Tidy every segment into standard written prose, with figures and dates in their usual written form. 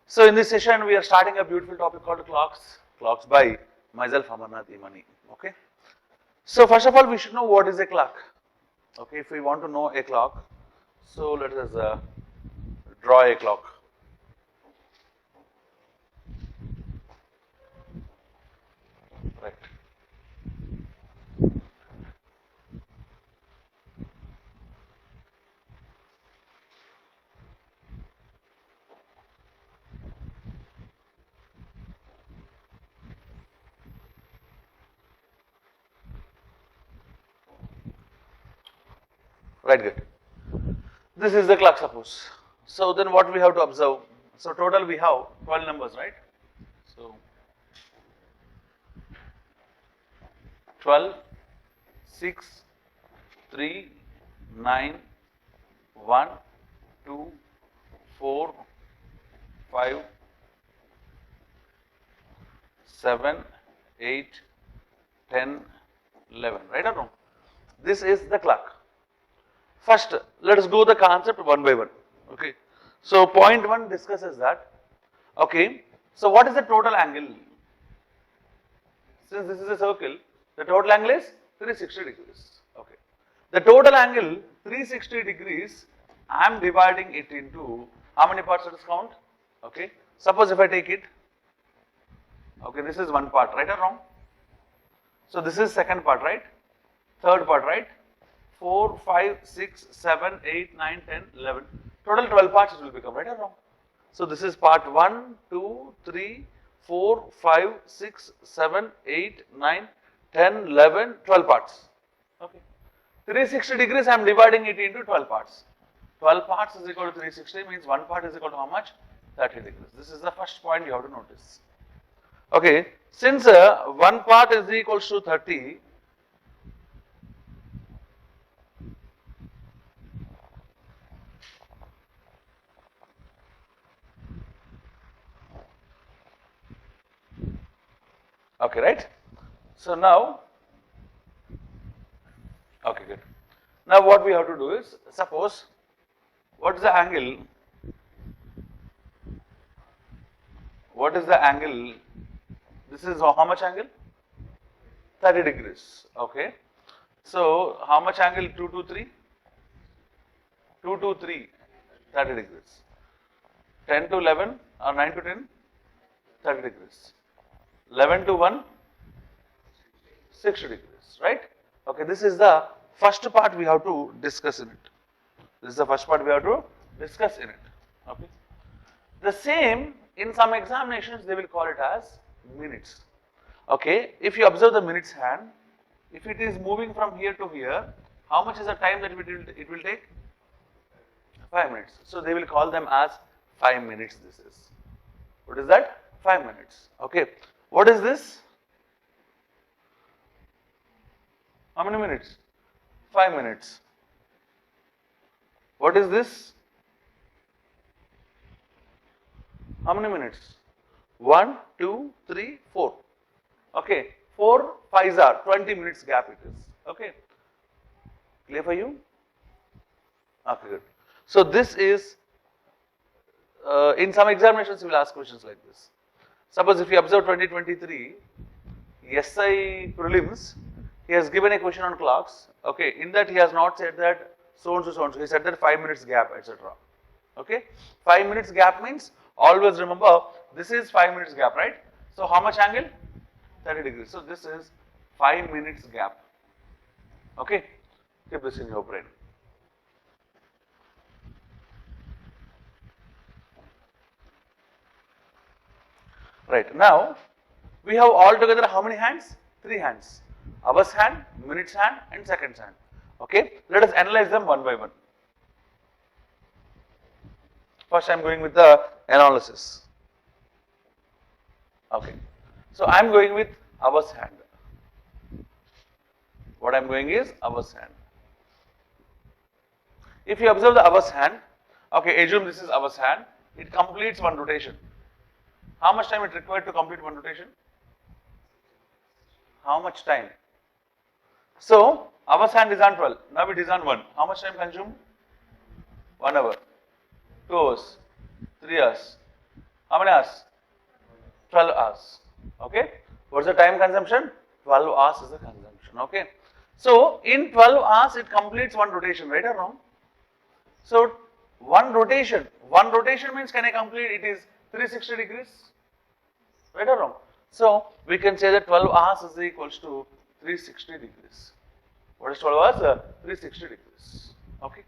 So in this session, we are starting a beautiful topic called clocks. Clocks by myself, Amarnadh. Okay. So first of all, we should know what is a clock. Okay, if we want to know a clock, so let us draw a clock. Right. Right, good. This is the clock, suppose. So then what we have to observe? So total we have 12 numbers, right? So 12, 6, 3, 9, 1, 2, 4, 5, 7, 8, 10, 11, right or wrong? This is the clock. First, let us go the concept one by one. Okay. So point 1 discusses that. Okay. So what is the total angle? Since this is a circle, the total angle is 360 degrees. Okay. The total angle 360 degrees, I am dividing it into how many parts? Let us count. Okay. Suppose if I take it. Okay, this is one part, right or wrong? So this is second part, right? Third part, right? 4, 5, 6, 7, 8, 9, 10, 11. Total 12 parts it will become, right or wrong? So this is part 1, 2, 3, 4, 5, 6, 7, 8, 9, 10, 11, 12 parts. Okay. 360 degrees I am dividing it into 12 parts. 12 parts is equal to 360 means one part is equal to how much? 30 degrees. This is the first point you have to notice. Okay. Since one part is equals to 30, okay, right? So now, okay, good. Now what we have to do is, suppose, what is the angle? What is the angle? This is how much angle? 30 degrees, okay. So how much angle 2 to 3? 2 to 3, 30 degrees. 10 to 11 or 9 to 10, 30 degrees. 11 to 1, 60 degrees, right? Okay, this is the first part we have to discuss in it. This is the first part we have to discuss in it. Okay. The same, in some examinations, they will call it as minutes. Okay, if you observe the minutes hand, if it is moving from here to here, how much is the time that it will take? 5 minutes. So they will call them as 5 minutes. This is. What is that? 5 minutes. Okay. What is this? How many minutes? 5 minutes. What is this? How many minutes? 1, 2, 3, 4. Okay. 4 5s are 20 minutes gap it is. Okay. Clear for you? Okay, good. So this is, in some examinations you will ask questions like this. Suppose if you observe 2023, SI prelims, he has given a question on clocks. Okay, in that he has not said that so and so, so and so. He said that 5 minutes gap, etc. Okay, 5 minutes gap means always remember this is 5 minutes gap, right? So how much angle? 30 degrees. So this is 5 minutes gap. Okay, keep this in your brain. Right, now we have altogether how many hands? 3 hands. Hours hand, minutes hand and seconds hand. Okay, let us analyze them one by one. First I am going with the analysis. Okay, so I am going with hours hand. What I am going is hours hand. If you observe the hours hand, okay, assume this is hours hand, it completes one rotation. How much time it required to complete one rotation? How much time? So, hours hand is on 12, now it is on 1. How much time consumed? 1 hour, 2 hours, 3 hours. How many hours? 12 hours. Okay. What's the time consumption? 12 hours is the consumption. Okay. So in 12 hours it completes one rotation, right or wrong? So one rotation means can I complete it is 360 degrees, right or wrong? So we can say that 12 hours is equals to 360 degrees. What is 12 hours? 360 degrees. Okay.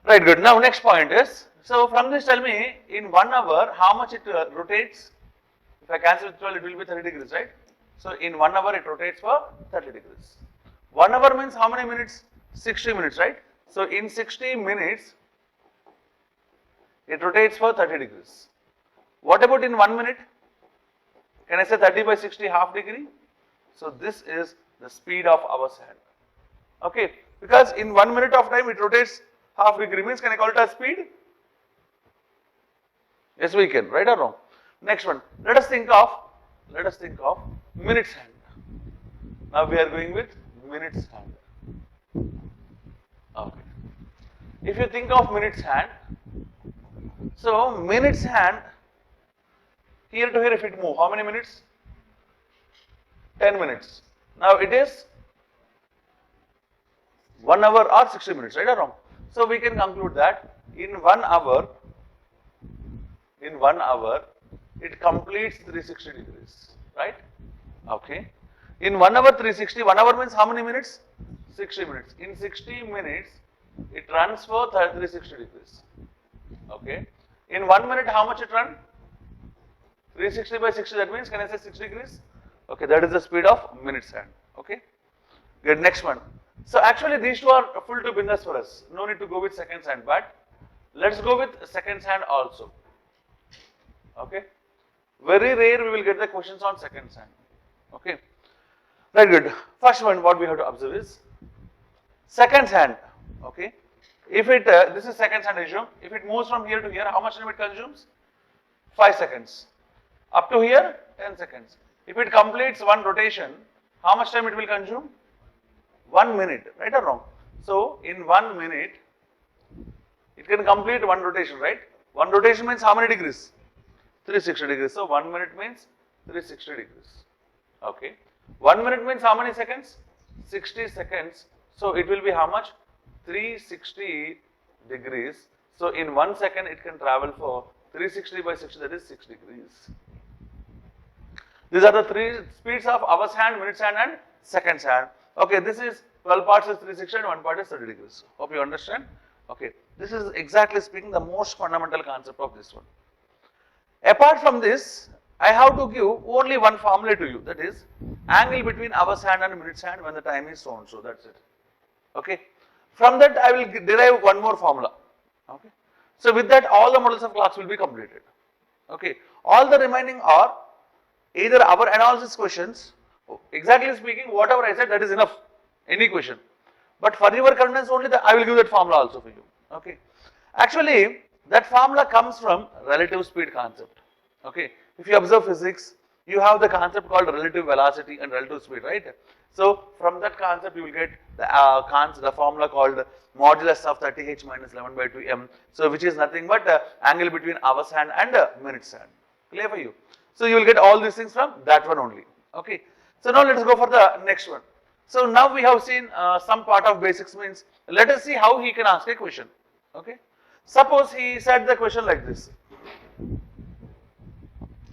Right, good. Now next point is, so from this tell me in 1 hour how much it rotates. If I cancel with 12 it will be 30 degrees, right? So in 1 hour it rotates for 30 degrees. 1 hour means how many minutes? 60 minutes, right? So in 60 minutes it rotates for 30 degrees. What about in 1 minute? Can I say 30 by 60 half degree? So this is the speed of our hand. Okay, because in 1 minute of time it rotates half degree means can I call it as speed? Yes, we can, right or wrong? Next one, let us think of minutes hand. Now we are going with minutes hand. Okay. If you think of minutes hand, so minutes hand, here to here if it move, how many minutes? 10 minutes. Now it is 1 hour or 60 minutes, right or wrong? So we can conclude that in 1 hour, it completes 360 degrees, right? Okay. In 1 hour 360, 1 hour means how many minutes? 60 minutes. In 60 minutes, it runs for 360 degrees. Okay. In 1 minute, how much it run? 360 by 60, that means, can I say 60 degrees? Okay, that is the speed of minutes hand. Okay. Good, next one. So actually these two are full to bindas for us. No need to go with seconds hand, but let's go with seconds hand also. Okay. Very rare we will get the questions on seconds hand. Okay. Right, good. First one, what we have to observe is seconds hand. Okay. If it, this is seconds hand issue. If it moves from here to here, how much time it consumes? 5 seconds. Up to here, 10 seconds. If it completes one rotation, how much time it will consume? 1 minute, right or wrong? So, in 1 minute, it can complete one rotation, right? One rotation means how many degrees? 360 degrees. So, 1 minute means 360 degrees. Okay. 1 minute means how many seconds? 60 seconds. So, it will be how much? 360 degrees. So, in 1 second, it can travel for 360 by 60, that is 6 degrees. These are the three speeds of hours hand, minutes hand and seconds hand. Okay, this is 12 parts is 360 and 1 part is 30 degrees. Hope you understand. Okay, this is exactly speaking the most fundamental concept of this one. Apart from this, I have to give only one formula to you, that is angle between hours hand and minutes hand when the time is so and so, that's it. Okay, from that I will derive one more formula. Okay, so with that all the models of clocks will be completed. Okay, all the remaining are either our analysis questions. Exactly speaking, whatever I said, that is enough. Any question. But for your convenience only, I will give that formula also for you. Okay. Actually, that formula comes from relative speed concept. Okay. If you observe physics, you have the concept called relative velocity and relative speed, right? So from that concept, you will get the formula called modulus of 30h minus 11 by 2m. So which is nothing but angle between hours hand and minutes hand. Clear for you? So you will get all these things from that one only. Okay. So now let us go for the next one. So now we have seen some part of basics means. Let us see how he can ask a question. Okay. Suppose he said the question like this.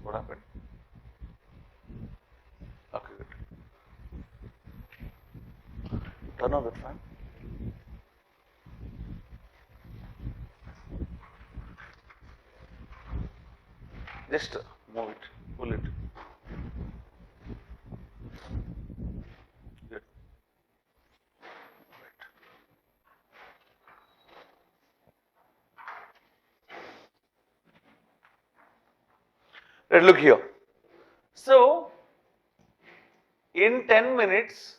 What happened? Okay, good. Turn on that fan. Just move it, pull it. Good. Right, look here. So, in 10 minutes,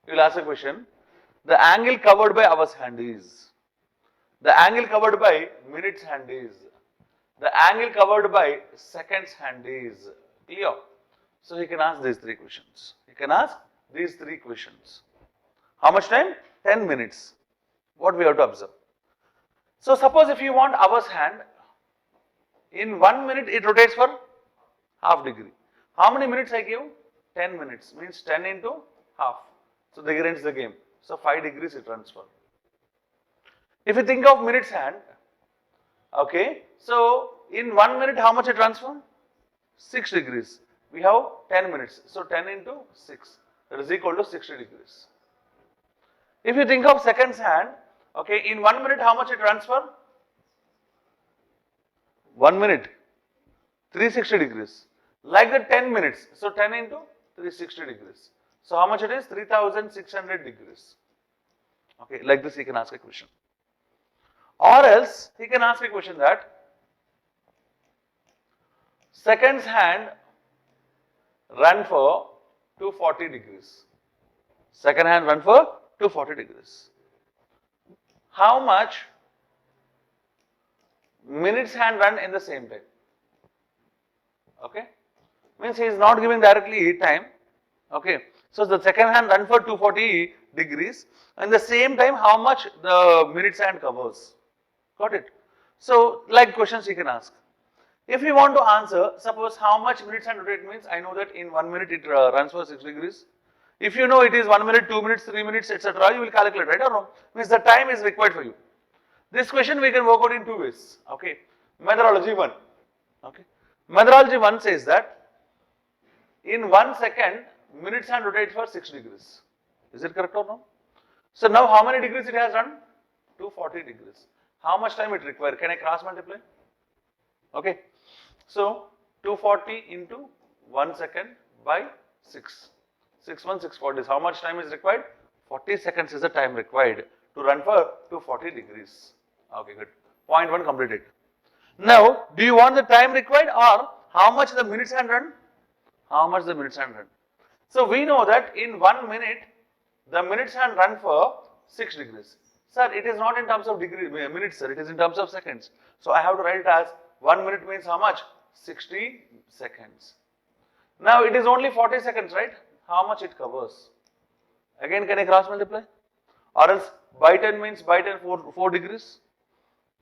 you will ask a question. The angle covered by hours hand is. The angle covered by minutes hand is. The angle covered by seconds hand is. Clear? So, he can ask these three questions. He can ask these three questions. How much time? 10 minutes. What we have to observe. So, suppose if you want hours hand, In 1 minute it rotates for half degree. How many minutes I give? 10 minutes, means 10 into half. So there ends the game. So 5 degrees it runs for. If you think of minutes hand, okay, so in 1 minute how much it runs for? 6 degrees. We have 10 minutes. So 10 into 6, that is equal to 60 degrees. If you think of seconds hand, okay, in 1 minute how much it runs for? 1 minute, 360 degrees. Like the 10 minutes, so 10 into 360 degrees. So how much it is? 3600 degrees. Okay, like this he can ask a question. Or else he can ask a question that seconds hand run for 240 degrees. Second hand run for 240 degrees. How much minutes hand run in the same time? Okay, means he is not giving directly time. Okay, so the second hand run for 240 degrees, and the same time how much the minutes hand covers. Got it? So like questions he can ask. If you want to answer, suppose how much minutes hand rotate means, I know that in 1 minute it runs for 6 degrees. If you know it is 1 minute, 2 minutes, 3 minutes, etc., you will calculate, right or wrong? Means the time is required for you. This question we can work out in 2 ways. Okay, methodology 1. Okay, methodology 1 says that in 1 second minutes hand rotates for 6 degrees. Is it correct or no? So now how many degrees it has done? 240 degrees. How much time it requires? Can I cross multiply? Okay, so 240 into 1 second by 6. 6 1 640 is how much time is required? 40 seconds is the time required to run for 240 degrees. Okay, good. Point 1 completed. Now, do you want the time required or how much the minutes hand run? How much the minutes hand run? So we know that in 1 minute, the minutes hand run for 6 degrees. Sir, it is not in terms of minutes, sir. It is in terms of seconds. So I have to write it as 1 minute means how much? 60 seconds. Now it is only 40 seconds, right? How much it covers? Again, can I cross multiply? Or else by 10 means by 10 4 degrees.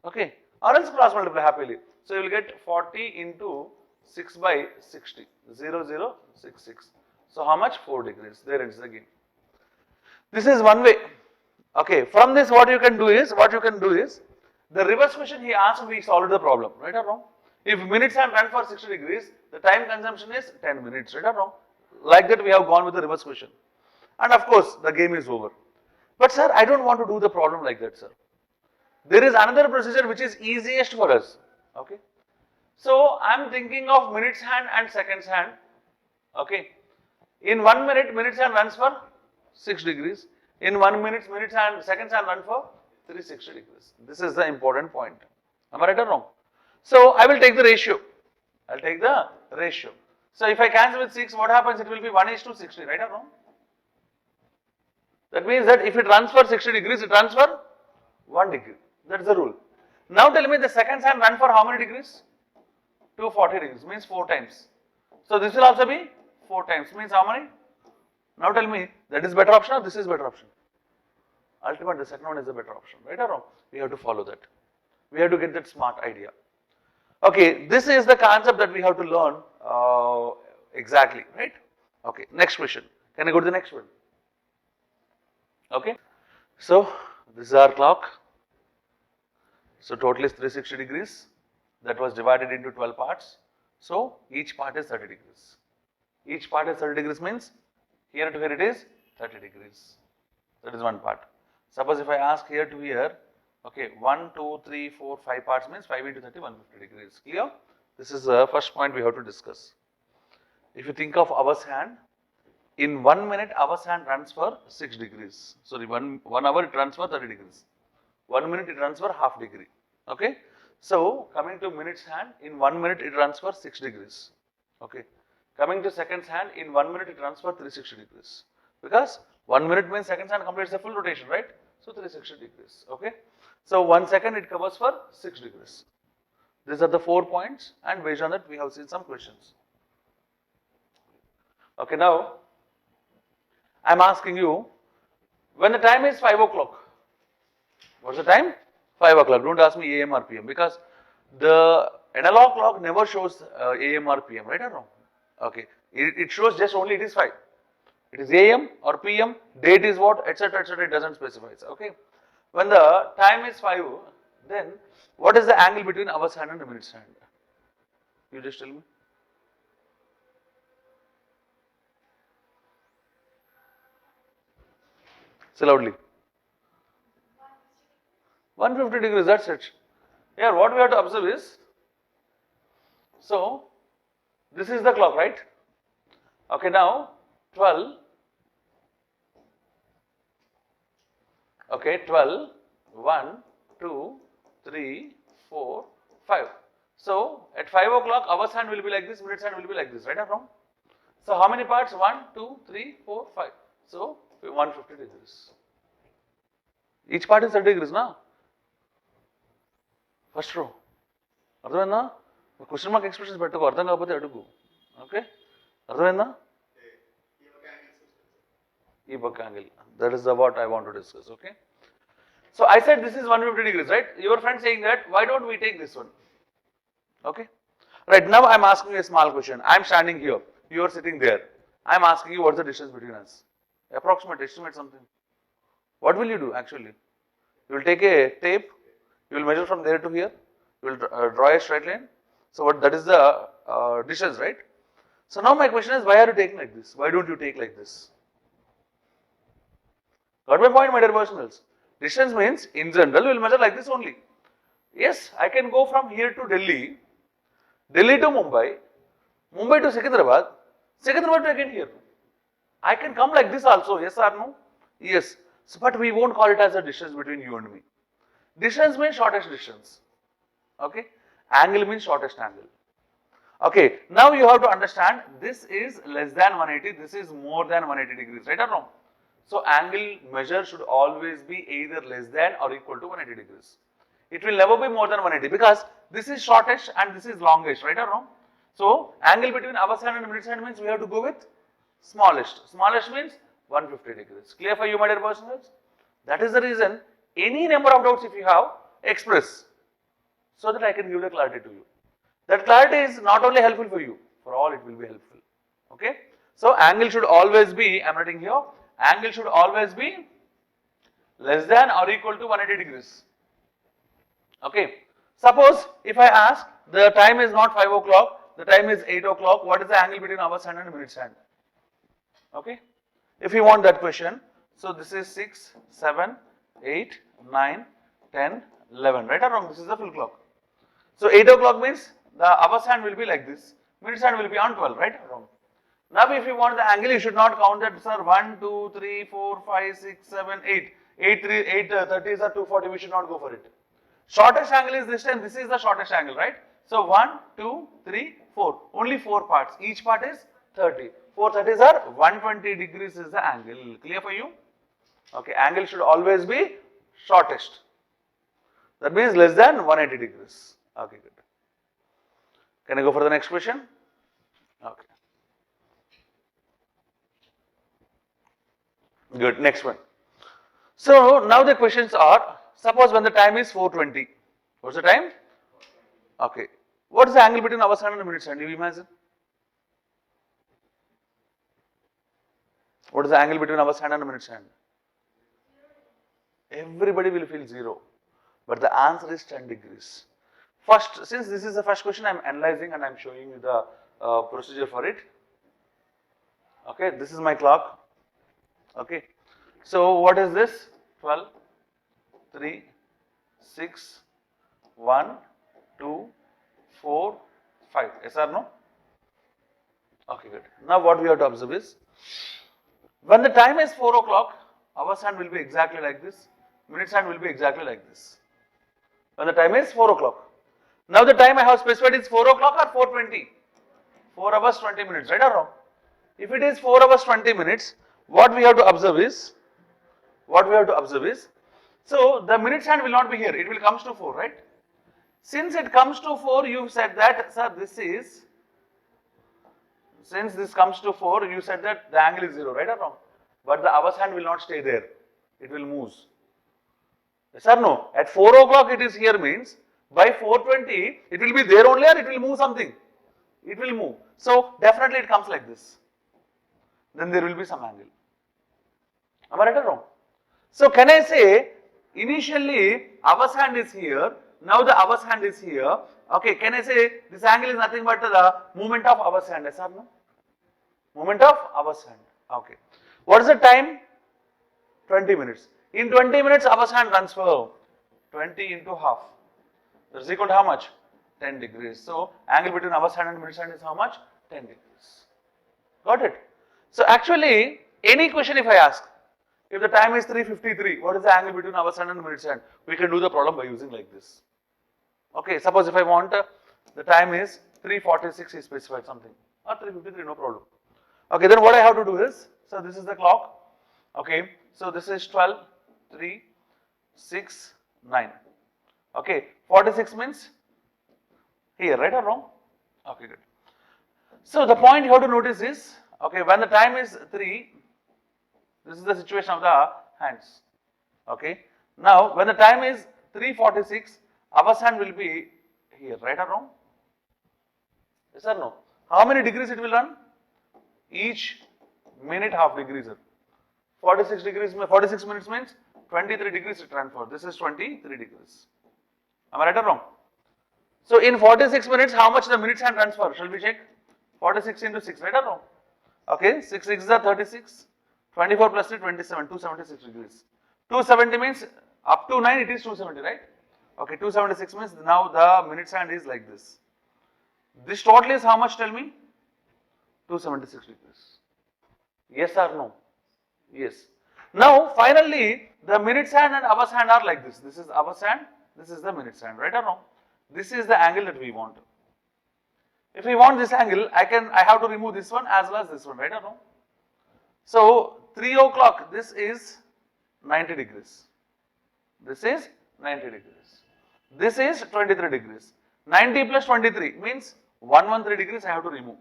Okay. Or else cross multiply happily. So you will get 40 into 6 by 60. 0066. So how much? 4 degrees. There ends the game. This is one way. Okay. From this what you can do is, the reverse question he asked, we solved the problem. Right or wrong? If minutes hand run for 60 degrees, the time consumption is 10 minutes. Right or wrong? Like that we have gone with the reverse question. And of course, the game is over. But sir, I don't want to do the problem like that, sir. There is another procedure which is easiest for us. Okay. So I am thinking of minutes hand and seconds hand. Okay. In 1 minute, minutes hand runs for 6 degrees. In 1 minute, seconds hand run for 360 degrees. This is the important point. Am I right or wrong? So I will take the ratio. I'll take the ratio. So if I cancel with 6, what happens? It will be 1:60, right or wrong? That means that if it runs for 60 degrees, it runs for 1 degree. That's the rule. Now tell me the seconds hand run for how many degrees? 240 degrees, means 4 times. So this will also be 4 times, means how many? Now tell me, that is better option or this is better option? Ultimately, the second one is the better option, right or wrong? We have to follow that. We have to get that smart idea. Okay, this is the concept that we have to learn exactly, right? Okay, next question. Can I go to the next one? Okay, so this is our clock. So total is 360 degrees. That was divided into 12 parts. So each part is 30 degrees. Each part is 30 degrees means here to here it is 30 degrees. That is one part. Suppose if I ask here to here, okay, 1, 2, 3, 4, 5 parts means 5 into 30, 150 degrees. Clear? This is the first point we have to discuss. If you think of hour's hand, in 1 minute hour's hand runs for 6 degrees. Sorry, 1 hour it runs for 30 degrees. 1 minute it runs for half degree. Okay. So coming to minutes hand, in 1 minute it runs for 6 degrees. Okay. Coming to seconds hand, in 1 minute it runs for 360 degrees. Because 1 minute means seconds hand completes the full rotation, right? So 360 degrees. Okay. So 1 second it covers for 6 degrees. These are the 4 points, and based on that we have seen some questions. Okay, now I am asking you, when the time is 5 o'clock, what's the time? 5 o'clock. Don't ask me AM or PM, because the Analog clock never shows AM or PM, right or wrong? Okay, it shows just only it is 5. It is AM or PM, date is what, etc., etc., it doesn't specify. Okay. When the time is 5, then what is the angle between hour's hand and the minute's hand? You just tell me. Say loudly. 150 degrees, that's it. Here what we have to observe is, so this is the clock, right? Okay, now 12, okay, 12, 1, 2, 3, 4, 5. So at 5 o'clock, hour's hand will be like this, minute's hand will be like this, right or wrong? So how many parts? 1, 2, 3, 4, 5. So 150 degrees. Each part is 30 degrees, na? First row. అర్థమైందా? Question mark expressions పెట్టుకో, అర్థం కాకపోతే అడుగు. Okay, అర్థమైందా? ఈ పక్క angle, that is what I want to discuss. Okay, so I said this is 150 degrees, right? Your friend saying that why don't we take this one? Okay, right, now I am asking you a small question. I am standing here, you are sitting there. I am asking you what's the distance between us? Approximate, estimate something. What will you do actually? You will take a tape, you will measure from there to here, you will draw a straight line. So what, that is the distance, right? So now my question is, why are you taking like this? Why don't you take like this? Got my point, my dear personals? Distance means in general we will measure like this only. Yes, I can go from here to Delhi, Delhi to Mumbai, Mumbai to Secunderabad, Secunderabad to again here. I can come like this also, yes or no? Yes, so, but we won't call it as a distance between you and me. Distance means shortest distance. Okay, angle means shortest angle. Okay, now you have to understand this is less than 180, this is more than 180 degrees, right or wrong? So angle measure should always be either less than or equal to 180 degrees. It will never be more than 180 because this is shortest and this is longest, right or wrong? So angle between hour's hand and minute's hand means we have to go with smallest. Smallest means 150 degrees. Clear for you, my dear persons? That is the reason any number of doubts if you have, express so that I can give the clarity to you. That clarity is not only helpful for you, for all it will be helpful. Okay? So angle should always be, I am writing here, angle should always be less than or equal to 180 degrees. Okay. Suppose if I ask, the time is not 5 o'clock, the time is 8 o'clock, what is the angle between hour's hand and minute's hand? Okay. If you want that question, so this is 6, 7, 8, 9, 10, 11, right or wrong? This is the full clock. So 8 o'clock means the hour's hand will be like this, minute's hand will be on 12, right or wrong? Now if you want the angle, you should not count that, sir, 1, 2, 3, 4, 5, 6, 7, 8. 8, 30s are 240, we should not go for it. Shortest angle is this time, this is the shortest angle, right? So 1, 2, 3, 4, only 4 parts, each part is 30. 4 30s are 120 degrees is the angle. Clear for you? Okay, angle should always be shortest. That means less than 180 degrees. Okay, good. Can I go for the next question? Okay. Good, next one. So now the questions are, suppose when the time is 4:20, what's the time? Okay. What is the angle between hour's hand and minute's hand? You imagine? What is the angle between hour's hand and minute's hand? Everybody will feel 0, but the answer is 10 degrees. First, since this is the first question, I am analyzing and I am showing you the procedure for it. Okay, this is my clock. Okay, so what is this? 12, 3, 6, 1, 2, 4, 5. Yes or no? Okay, good. Now what we have to observe is, when the time is 4 o'clock, hour's hand will be exactly like this, minute's hand will be exactly like this. When the time is 4 o'clock. Now the time I have specified is 4 o'clock or 4:20? 4 hours 20 minutes, right or wrong? If it is 4 hours 20 minutes, what we have to observe is, so the minute's hand will not be here, it will comes to 4, right? Since it comes to 4, you said that, sir, this is, since this comes to 4, you said that the angle is 0, right or wrong? But the hour's hand will not stay there, it will move. Yes or no? At 4 o'clock it is here means, By 420, it will be there only or it will move something? It will move. So definitely it comes like this. Then there will be some angle. Am I right or wrong? So can I say, initially hour's hand is here, now the hour's hand is here. Okay, can I say this angle is nothing but the movement of hour's hand, yes or no? Movement of hour's hand. Okay. What is the time? 20 minutes. In 20 minutes, hour's hand runs for 20 into half. That is equal to how much? 10 degrees. So, angle between hour's hand and minute's hand is how much? 10 degrees. Got it? So, actually, any question if I ask, if the time is 3:53, what is the angle between hour's hand and minute's hand? We can do the problem by using like this. Okay, suppose if I want the time is 3:46, he specified something, or 3:53, no problem. Okay, then what I have to do is, so this is the clock. Okay, so this is 12, 3, 6, 9. Okay, 46 means here, right or wrong? Okay, good. So the point you have to notice is, okay, when the time is 3, this is the situation of the hands. Okay, now when the time is 3:46, hour's hand will be here, right or wrong? Yes or no? How many degrees it will run? Each minute half degree, sir. 46 degrees, 46 minutes means 23 degrees it ran for. This is 23 degrees. Am I right or wrong? So in 46 minutes, how much the minutes hand runs for? Shall we check? 46 into 6, right or wrong? Okay, 6 6 is 36. 24 plus 3, 27, 276 degrees. 270 means up to 9 it is 270, right? Okay, 276 means now the minutes hand is like this. This total is how much, tell me? 276 degrees. Yes or no? Yes. Now finally the minutes hand and hour's hand are like this. This is hour's hand, this is the minutes hand, right or wrong? This is the angle that we want. If we want this angle, I have to remove this one as well as this one, right or wrong? So 3 o'clock, this is 90 degrees. This is 90 degrees. This is 23 degrees. 90 plus 23 means 113 degrees I have to remove.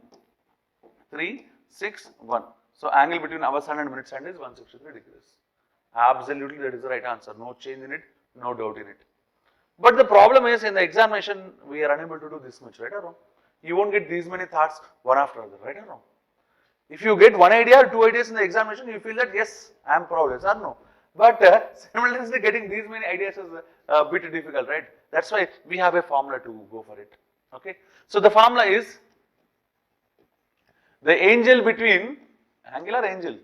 3, 6, 1. So angle between hour's hand and minute's hand is 163 degrees. Absolutely that is the right answer. No change in it, no doubt in it. But the problem is in the examination we are unable to do this much, right or wrong? You won't get these many thoughts one after other, right or wrong? If you get one idea or two ideas in the examination, you feel that yes, I am proud, yes or no? But simultaneously getting these many ideas is a bit difficult, right? That's why we have a formula to go for it. Okay. So the formula is the angle between angular angel,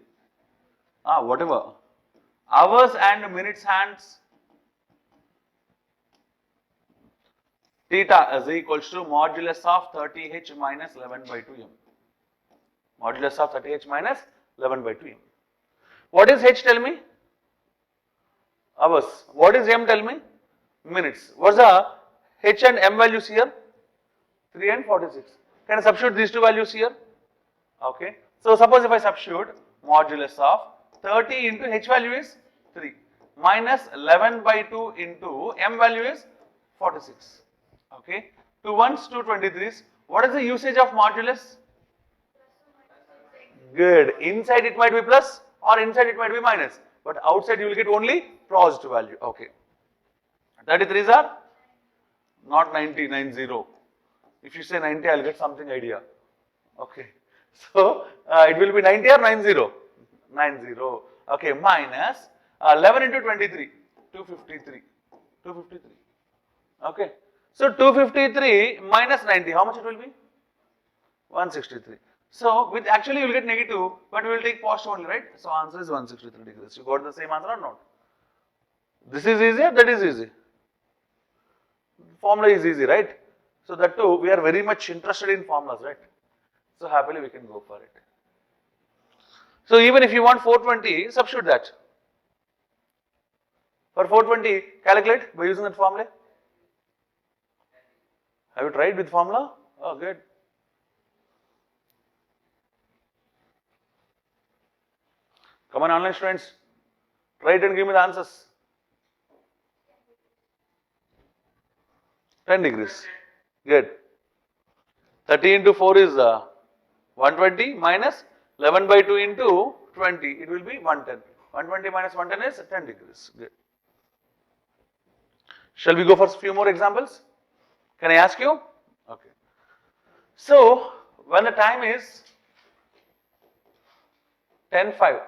whatever, hours and minutes hands theta is equals to modulus of 30h minus 11 by 2m. Modulus of 30h minus 11 by 2m. What is h, tell me? Hours. What is m, tell me? Minutes. What's the h and m values here? 3 and 46. Can I substitute these two values here? Okay. So suppose if I substitute modulus of 30 into h value is 3 minus 11 by 2 into m value is 46. Okay. 2 1s, 2 23s. What is the usage of modulus? Good. Inside it might be plus or inside it might be minus. But outside you will get only positive value. Okay. 33s are not 90, 90. If you say 90, I will get something idea. Okay. So it will be 90 or 90? 90. Okay. Minus 11 into 23, 253. 253. Okay. So 253 minus 90, how much it will be? 163. So with actually you will get negative, but we will take positive only, right? So answer is 163 degrees. You got the same answer or not? This is easier, that is easy. Formula is easy, right? So that too, we are very much interested in formulas, right? So happily we can go for it. So even if you want 420, substitute that. For 420, calculate by using that formula. Have you tried with formula? Oh, good. Come on, online students. Try it and give me the answers. 10 degrees. Good. 30 into 4 is 120 minus 11 by 2 into 20. It will be 110. 120 minus 110 is 10 degrees. Good. Shall we go for a few more examples? Can I ask you? Okay. So, when the time is 10:05,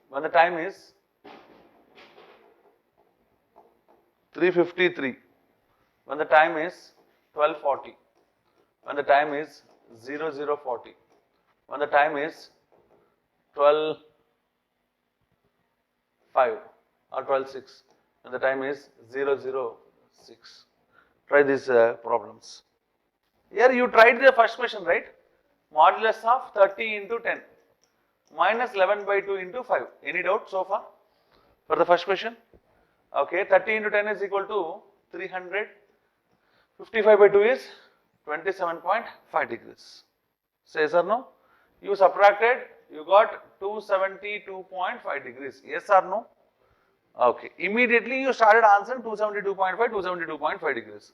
when the time is 3:53, when the time is 12:40, when the time is 00:40, when the time is 12:05 or 12:06, when the time is 0:06. Try these problems. Here you tried the first question, right? Modulus of 30 into 10 minus 11 by 2 into 5. Any doubt so far for the first question? Okay, 30 into 10 is equal to 300. 55 by 2 is 27.5 degrees. Yes or no? You subtracted, you got 272.5 degrees. Yes or no? Okay. Immediately you started answering 272.5, 272.5 degrees.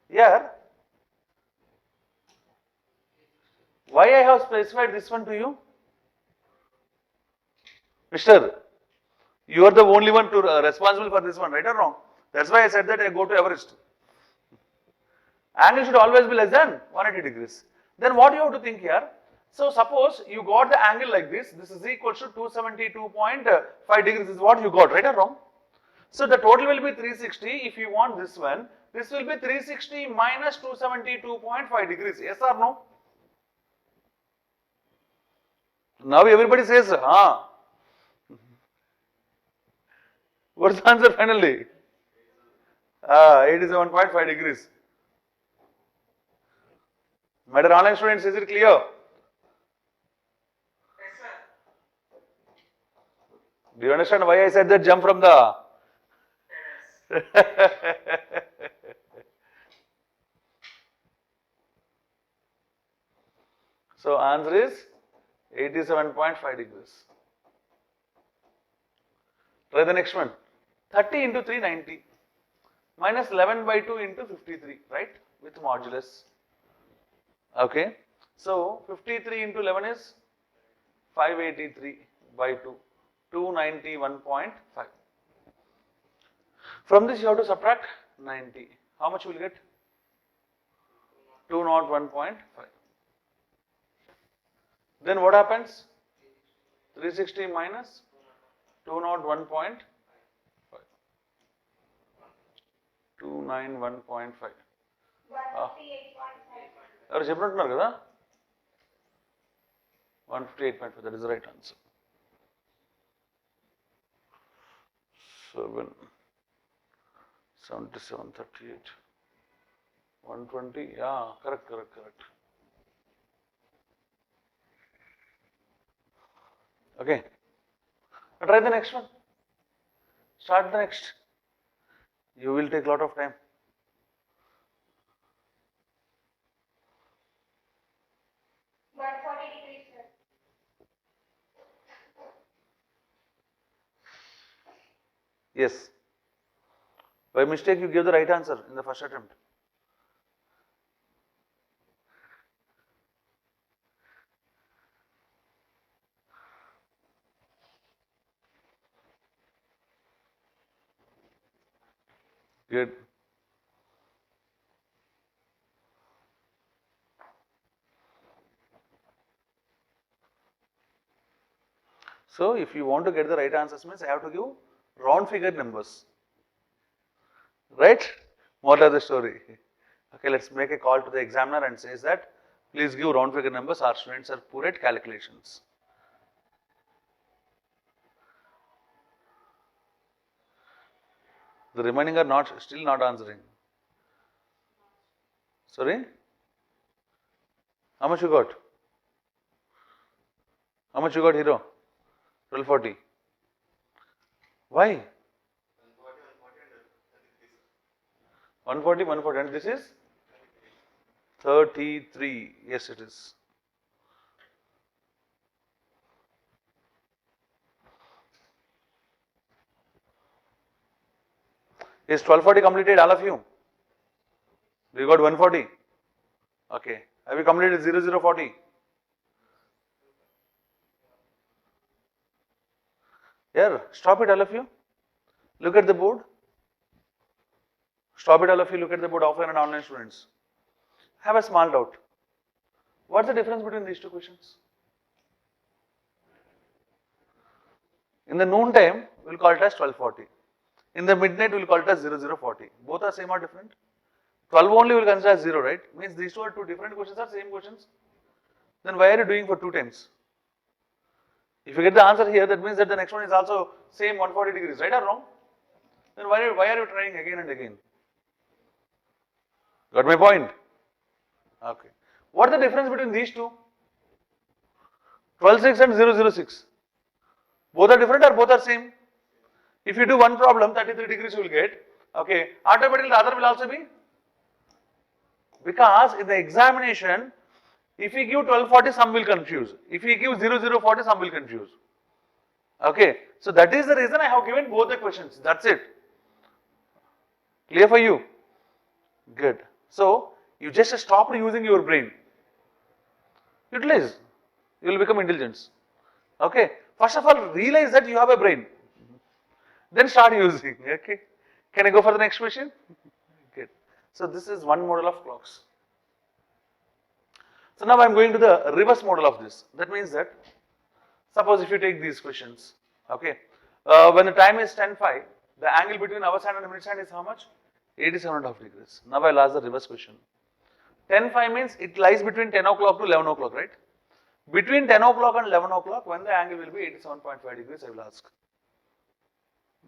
Here, why I have specified this one to you? Mister, you are the only one to responsible for this one, right or wrong? That's why I said that I go to Everest. Angle should always be less than 180 degrees. Then what you have to think here? So suppose you got the angle like this. This is equal to 272.5 degrees is what you got, right or wrong? So the total will be 360. If you want this one, this will be 360 minus 272.5 degrees. Yes or no? Now everybody says, what's the answer finally? 87.5 degrees. My dear online students, is it clear? Yes, sir. Do you understand why I said that jump from the... Yes. So answer is 87.5 degrees. Try the next one. 30 into 3, 90. Minus 11 by 2 into 53, right? With modulus. Okay. So 53 into 11 is 583 by 2. 291.5. From this you have to subtract 90. How much will you get? 201.5. Then what happens? 360 minus 201.5. 291.5. ఎవరు చెప్పినట్టున్నారు కదా 158.5. that is the right answer. 7738 120. Yeah, correct. Okay, now try the next one. Start the next. You will take a lot of time. Yes. By mistake, you gave the right answer in the first attempt. Good. So, if you want to get the right answers, means I have to give round figure numbers. Right? Moral of the story. Okay, let's make a call to the examiner and says that please give round figure numbers. Our students are poor at calculations. The remaining are still not answering. Sorry? How much you got? How much you got, Hero? 1240. Why? 140, and this is 33. Yes, it is. Is 1240 completed, all of you? You got 140? Okay. Have you completed 0040? Here, stop it, all of you. Look at the board. Stop it, all of you. Look at the board, offline and online students. have a small doubt. What's the difference between these two questions? In the noon time, we'll call it as 12:40. In the midnight, we'll call it as 00:40. Both are same or different? 12 only we'll consider as 0, right? Means these two are two different questions or same questions? Then why are you doing for 2 times? If you get the answer here, that means that the next one is also same 140 degrees, right or wrong? Then why are you trying again and again? Got my point? Okay. What is the difference between these two? 12:06 and 006. Both are different or both are same? If you do one problem, 33 degrees you will get. Okay. Automatically the other will also be? Because in the examination, if we give 12:40, some will confuse. If we give 00:40, some will confuse. Okay. So that is the reason I have given both the questions. That's it. Clear for you? Good. So you just stop using your brain. Utilize. You will become intelligent. Okay. First of all, realize that you have a brain. Then start using. Okay. Can I go for the next question? Good. So this is one model of clocks. So now I am going to the reverse model of this. That means that, suppose if you take these questions, okay, when the time is 10:05, the angle between hour's hand and minute's hand is how much? 87.5 degrees. Now I'll ask the reverse question. 10:05 means it lies between 10 o'clock to 11 o'clock, right? Between 10 o'clock and 11 o'clock, when the angle will be 87.5 degrees, I will ask.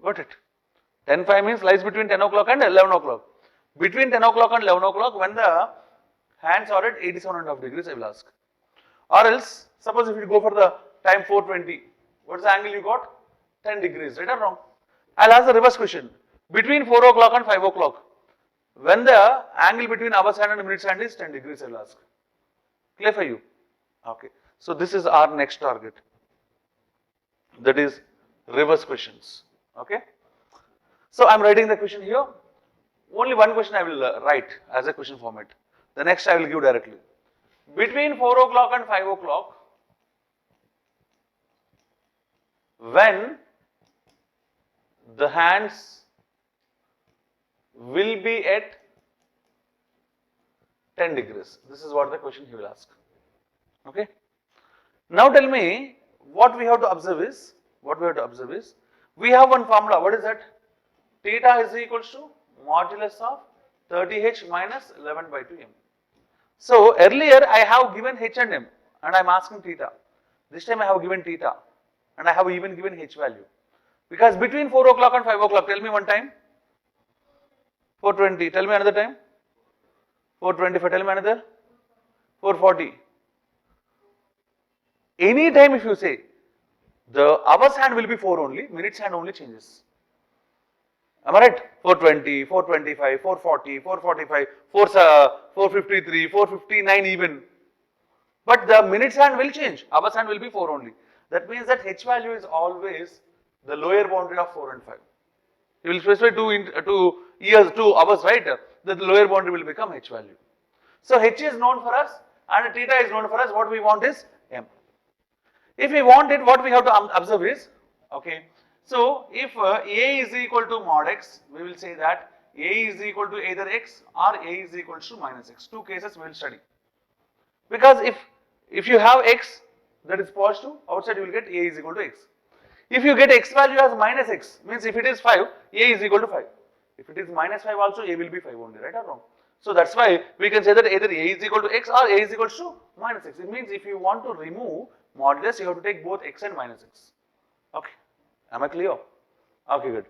Got it? 10:05 means lies between 10 o'clock and 11 o'clock. Between 10 o'clock and 11 o'clock, when the hands are at 87.5 degrees, I will ask. Or else, suppose if you go for the time 4:20, what is the angle you got? 10 degrees, right or wrong? I'll ask the reverse question. Between 4 o'clock and 5 o'clock, when the angle between hour's hand and minute's hand is 10 degrees, I will ask. Clear for you? Okay. So this is our next target. That is reverse questions. Okay. So I'm writing the question here. Only one question I will write as a question format. The next I will give directly. Between 4 o'clock and 5 o'clock, when the hands will be at 10 degrees. This is what the question he will ask. Okay. Now tell me what we have to observe is, we have one formula. What is that? Theta is equals to modulus of 30h minus 11 by 2m. So earlier I have given h and m and I am asking theta. This time I have given theta and I have even given h value. Because between 4 o'clock and 5 o'clock, tell me one time. 4:20, tell me another time. 4:25, tell me another. 4:40. Any time if you say, the hour's hand will be 4 only, minute's hand only changes. Am I right? 4:20, 4:25, 4:40, 4:45, 4:53, 4:59 even. But the minute's hand will change. Hour's hand will be 4 only. That means that h value is always the lower boundary of 4 and 5. You will specify 2 hours, right? The lower boundary will become h value. So h is known for us and theta is known for us. What we want is m. If we want it, what we have to observe is, okay, so if a is equal to mod x, we will say that a is equal to either x or a is equal to minus x. Two cases we will study. Because if you have x that is positive, outside you will get a is equal to x. If you get x value as minus x, means if it is 5, a is equal to 5. If it is minus 5 also, a will be 5 only, right or wrong? So that's why we can say that either a is equal to x or a is equal to minus x. It means if you want to remove modulus, you have to take both x and minus x. Okay. Am I clear? Okay, good.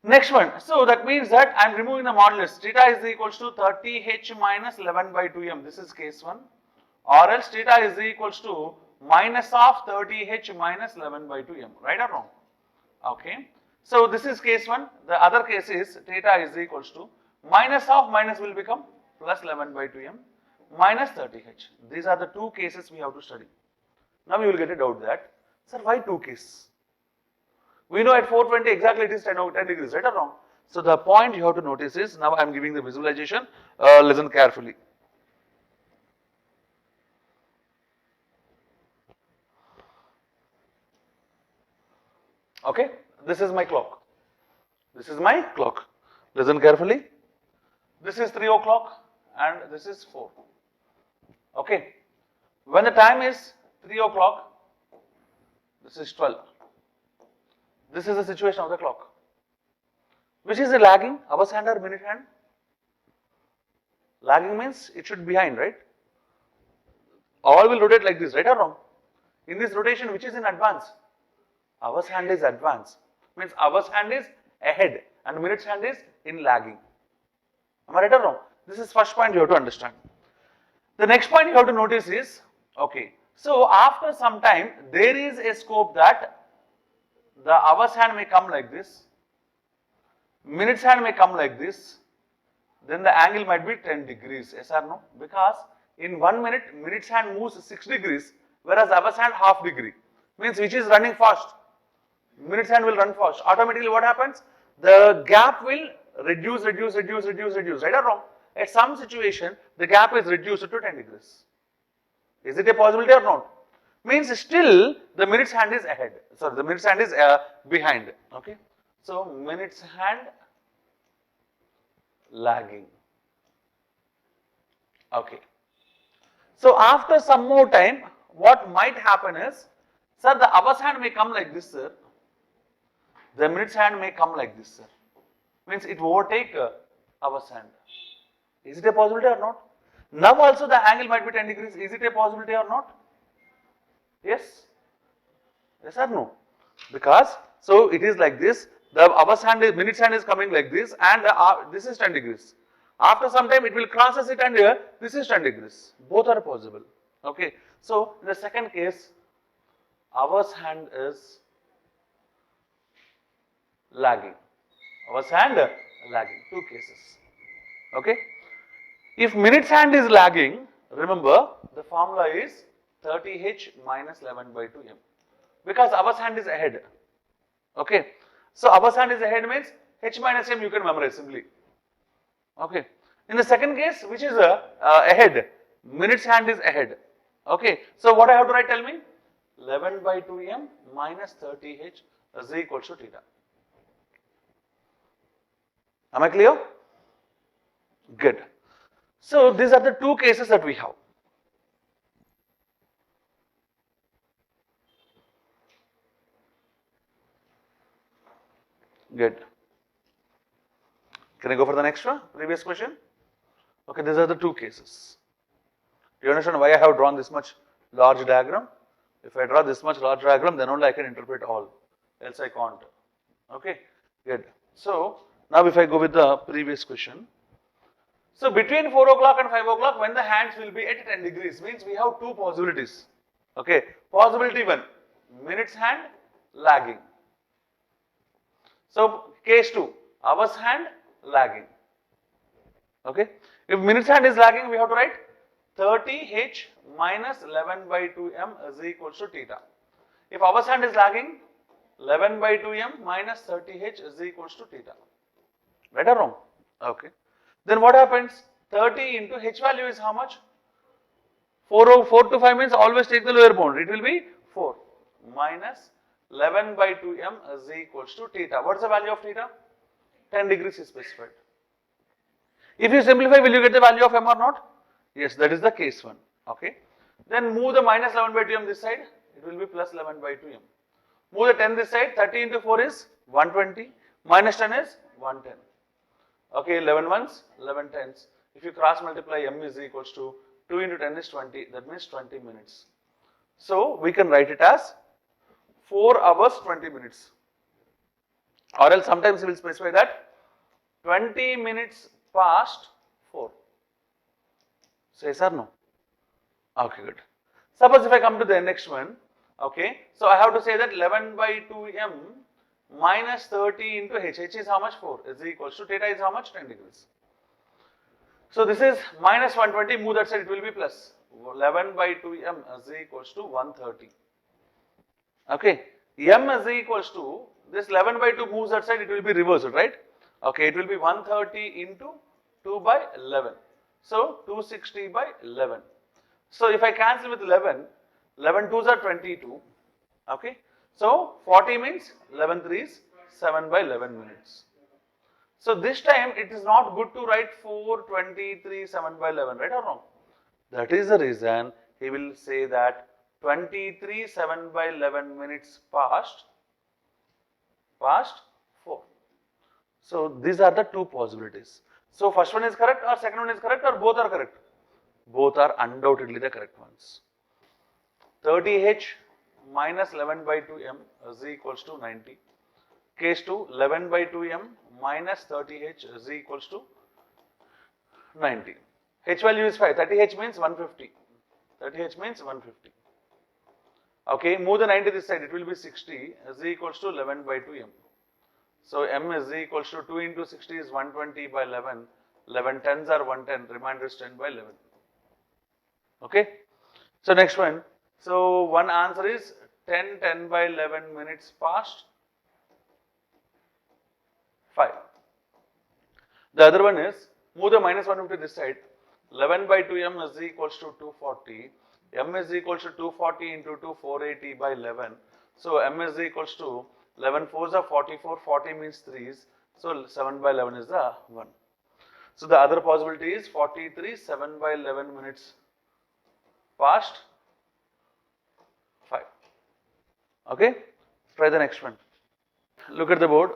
Next one. So that means that I am removing the modulus. Theta is equals to 30h minus 11 by 2m. This is case 1. Or else theta is equals to minus of 30h minus 11 by 2m. Right or wrong? Okay. So this is case 1. The other case is theta is equals to minus of minus will become plus 11 by 2m minus 30h. These are the two cases we have to study. Now you will get a doubt that, sir, why two cases? We know at 4:20 exactly it is 10 degrees, right or wrong? So the point you have to notice is, now I am giving the visualization, listen carefully. Okay, this is my clock. This is my clock. Listen carefully. This is 3 o'clock and this is 4. Okay. When the time is 3 o'clock, this is 12. This is the situation of the clock. Which is the lagging, hours hand or minute hand? Lagging means it should be behind, right? All will rotate like this, right or wrong? In this rotation, which is in advance? Hours hand is advance. Means hours hand is ahead and minutes hand is in lagging. Am I right or wrong? This is first point you have to understand. The next point you have to notice is, okay, so after some time, there is a scope that the hours hand may come like this, minutes hand may come like this, then the angle might be 10 degrees, yes or no? Because in 1 minute, minutes hand moves 6 degrees, whereas hours hand half degree. Means which is running fast? Minutes hand will run fast. Automatically what happens? The gap will reduce, right or wrong? At some situation, the gap is reduced to 10 degrees. Is it a possibility or not? Means still the minutes hand is ahead. Sorry, the minutes hand is behind. Okay. So minutes hand lagging. Okay. So after some more time, what might happen is, sir, the hours hand may come like this, sir. The minutes hand may come like this, sir. Means it will overtake hours hand. Is it a possibility or not? Now also the angle might be 10 degrees. Is it a possibility or not? Yes? Yes or no? Because, so it is like this. The hours hand is, minutes hand is coming like this, and this is 10 degrees. After some time it will crosses it, and here this is 10 degrees. Both are possible. Okay. So in the second case, hours hand is lagging. Hours hand lagging. Two cases. Okay. If minutes hand is lagging, remember the formula is 30h minus 11 by 2m. Because hours hand is ahead. Okay. So hours hand is ahead means h minus m you can memorize simply. Okay. In the second case, which is ahead, minutes hand is ahead. Okay. So what I have to write, tell me? 11 by 2m minus 30h is equal to theta. Am I clear? Good. So these are the two cases that we have. Good. Can I go for the next one? Previous question? Okay, these are the two cases. Do you understand why I have drawn this much large diagram? If I draw this much large diagram, then only I can interpret all. Else I can't. Okay, good. So now if I go with the previous question. So between 4 o'clock and 5 o'clock, when the hands will be at 10 degrees, means we have two possibilities. Okay, possibility 1, minutes hand lagging. So case 2, hours hand lagging. Okay, if minutes hand is lagging, we have to write 30h minus 11 by 2m is equals to theta. If hours hand is lagging, 11 by 2m minus 30h is equals to theta. Right or wrong? Okay. Then what happens? 30 into h value is how much? 4 to 5 means always take the lower bound. It will be 4 minus 11 by 2m is equals to theta. What is the value of theta? 10 degrees is specified. If you simplify, will you get the value of m or not? Yes, that is the case 1. Okay. Then move the minus 11 by 2m this side. It will be plus 11 by 2m. Move the 10 this side. 30 into 4 is 120. Minus 10 is 110. Okay, 11 ones, 11 tens. If you cross multiply, m is equals to 2 into 10 is 20. That means 20 minutes. So we can write it as 4 hours 20 minutes. Or else sometimes we will specify that 20 minutes past 4. So yes or no? Okay, good. Suppose if I come to the next one, okay, so I have to say that 11 by 2m minus 30 into h. H is how much? 4 is equals to theta is how much? 10 degrees. So this is minus 120, move that side, it will be plus 11 by 2m is equals to 130. Okay, m is equals to this 11 by 2 moves that side, it will be reversed, right? Okay, it will be 130 into 2 by 11. So 260 by 11. So if I cancel with 11, 11 2s are 22. Okay, so 40 means 11 3s 7 by 11 minutes. So this time it is not good to write 4, 23, 7 by 11, right or wrong? That is the reason he will say that 23 7 by 11 minutes past 4. So these are the two possibilities. So first one is correct or second one is correct or both are correct? Both are undoubtedly the correct ones. 30h minus 11 by 2m is equals to 90. Case 2, 11 by 2m minus 30h is equals to 90. H value is 5. 30h means 150. 30h means 150. Okay, move the 90 this side. It will be 60 is equals to 11 by 2m. So m is equals to 2 into 60 is 120 by 11. 11 tens are 110. Remainder is 10 by 11. Okay. So next one. So one answer is 10 by 11 minutes past 5. The other one is move the minus 150 this side. 11 by 2m is equals to 240. M is equals to 240 into 2, 480 by 11. So m is equals to 11 4s are 44. 40 means 3s. So 7 by 11 is the 1. So the other possibility is 43 7 by 11 minutes past 5. Okay. Try the next one. Look at the board.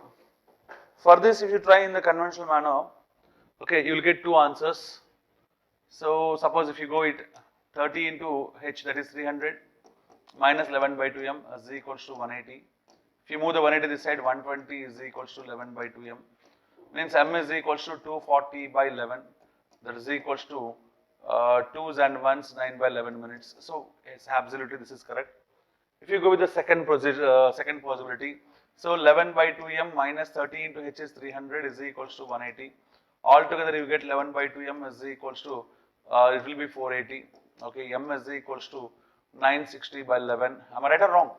For this, if you try in the conventional manner, okay, you will get two answers. So suppose if you go it 30 into h, that is 300 minus 11 by 2m is equals to 180. If you move the 180 this side, 120 is equals to 11 by 2m. Means m is equals to 240 by 11. That is equals to 2s and 1s, 9 by 11 minutes. So yes, absolutely this is correct. If you go with the second possibility, so 11 by 2m minus 30 into h is 300 is equals to 180. Altogether you get 11 by 2m is equals to, it will be 480. Okay, m is equals to 960 by 11. Am I right or wrong?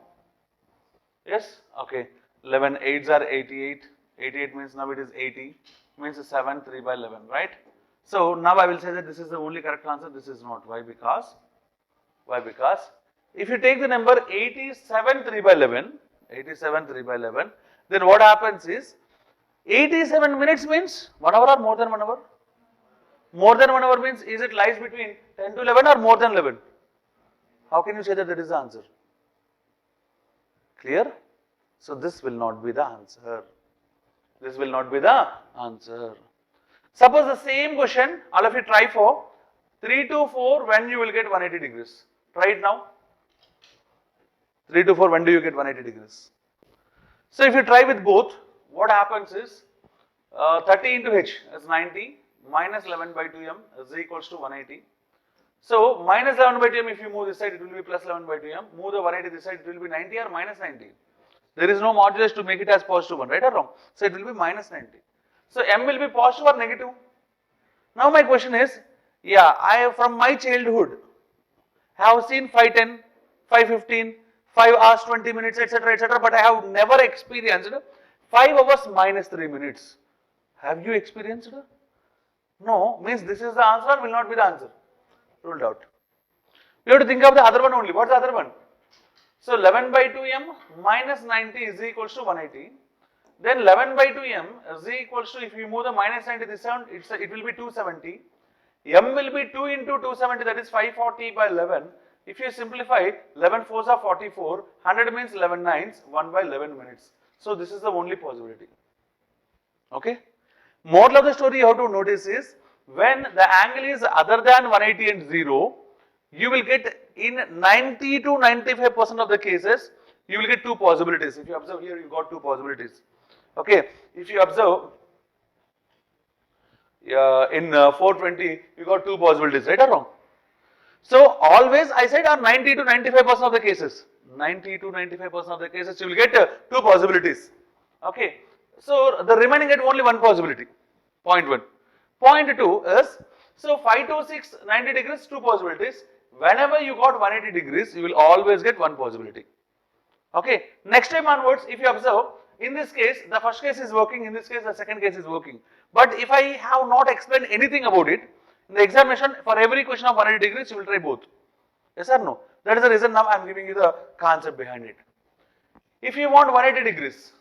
Yes? Okay. 11 8s are 88. 88 means now it is 80. Means 7 3 by 11, right? So now I will say that this is the only correct answer. This is not. Why? Because if you take the number 87 3 by 11, 87 3 by 11, then what happens is 87 minutes means 1 hour or more than 1 hour? More than 1 hour means is it lies between 10 to 11 or more than 11? How can you say that that is the answer? Clear? So this will not be the answer. This will not be the answer. Suppose the same question, all of you try for 3 to 4 when you will get 180 degrees. Try it now. 3 to 4 when do you get 180 degrees? So if you try with both, what happens is 30 into h is 90 minus 11 by 2m is equals to 180. So minus 11 by 2m, if you move this side, it will be plus 11 by 2m. Move the 180 this side, it will be 90 or minus 90. There is no modulus to make it as positive one, right or wrong? So it will be minus 90. So m will be positive or negative? Now my question is, yeah, I have from my childhood have seen 5:10, 5:15, 5 hours 20 minutes, etc., but I have never experienced 5 hours minus 3 minutes. Have you experienced? No, means this is the answer or will not be the answer? Ruled out. You have to think of the other one only. What's the other one? So 11 by 2m minus 90 is equals to 180. Then 11 by 2m is equals to, if you move the minus 90 this side, it will be 270. M will be 2 into 270, that is 540 by 11. If you simplify, 11 4s are 44, 100 means 11 9s, 1 by 11 minutes. So this is the only possibility. Okay. Moral of the story you have to notice is, when the angle is other than 180 and 0, you will get in 90 to 95% of the cases, you will get two possibilities. If you observe here, you got two possibilities. Okay. If you observe in 420, you got two possibilities, right or wrong? So always I said are 90 to 95% of the cases. 90 to 95% of the cases you will get two possibilities. Okay. So the remaining get only one possibility. Point 1. Point 2 is, so 5 to 6, 90 degrees, two possibilities. Whenever you got 180 degrees, you will always get one possibility. Okay. Next time onwards, if you observe, in this case, the first case is working, in this case, the second case is working. But if I have not explained anything about it, in the examination, for every question of 180 degrees, you will try both. Yes or no? That is the reason now I am giving you the concept behind it. If you want 180 degrees,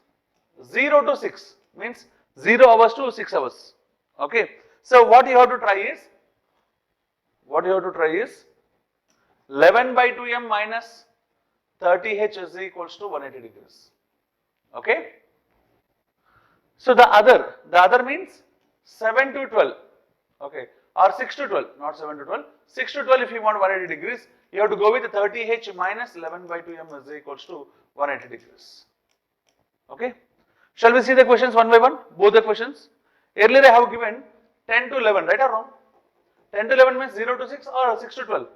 0 to 6 means 0 hours to 6 hours. Okay. So what you have to try is, what you have to try is 11 by 2m minus 30h is equals to 180 degrees. Okay. So the other means 7 to 12. Okay. Or 6 to 12, not 7 to 12. 6 to 12 if you want 180 degrees, you have to go with 30h minus 11 by 2m is equals to 180 degrees. Okay. Shall we see the questions one by one? Both the questions. Earlier I have given 10 to 11, right or wrong? 10 to 11 means 0 to 6 or 6 to 12?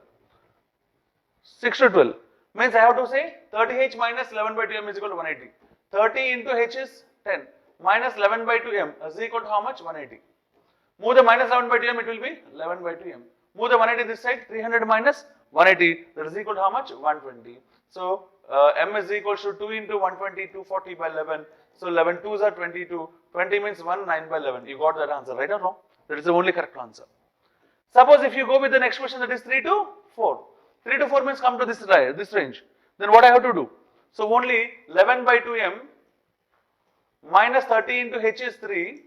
6 to 12 means I have to say 30h minus 11 by 2m is equal to 180. 30 into h is 10 minus 11 by 2m is equal to how much? 180. Move the minus 11 by 2m, it will be 11 by 2m. Move the 180 this side, 300 minus 180, that is equal to how much? 120. So m is equal to 2 into 120, 240 by 11. So 11 2s are 22. 20 means 1, 9 by 11. You got that answer, right or wrong? That is the only correct answer. Suppose if you go with the next question, that is 3 to 4. 3 to 4 means come to this range. Then what I have to do? So only 11 by 2m minus 30 into h is 3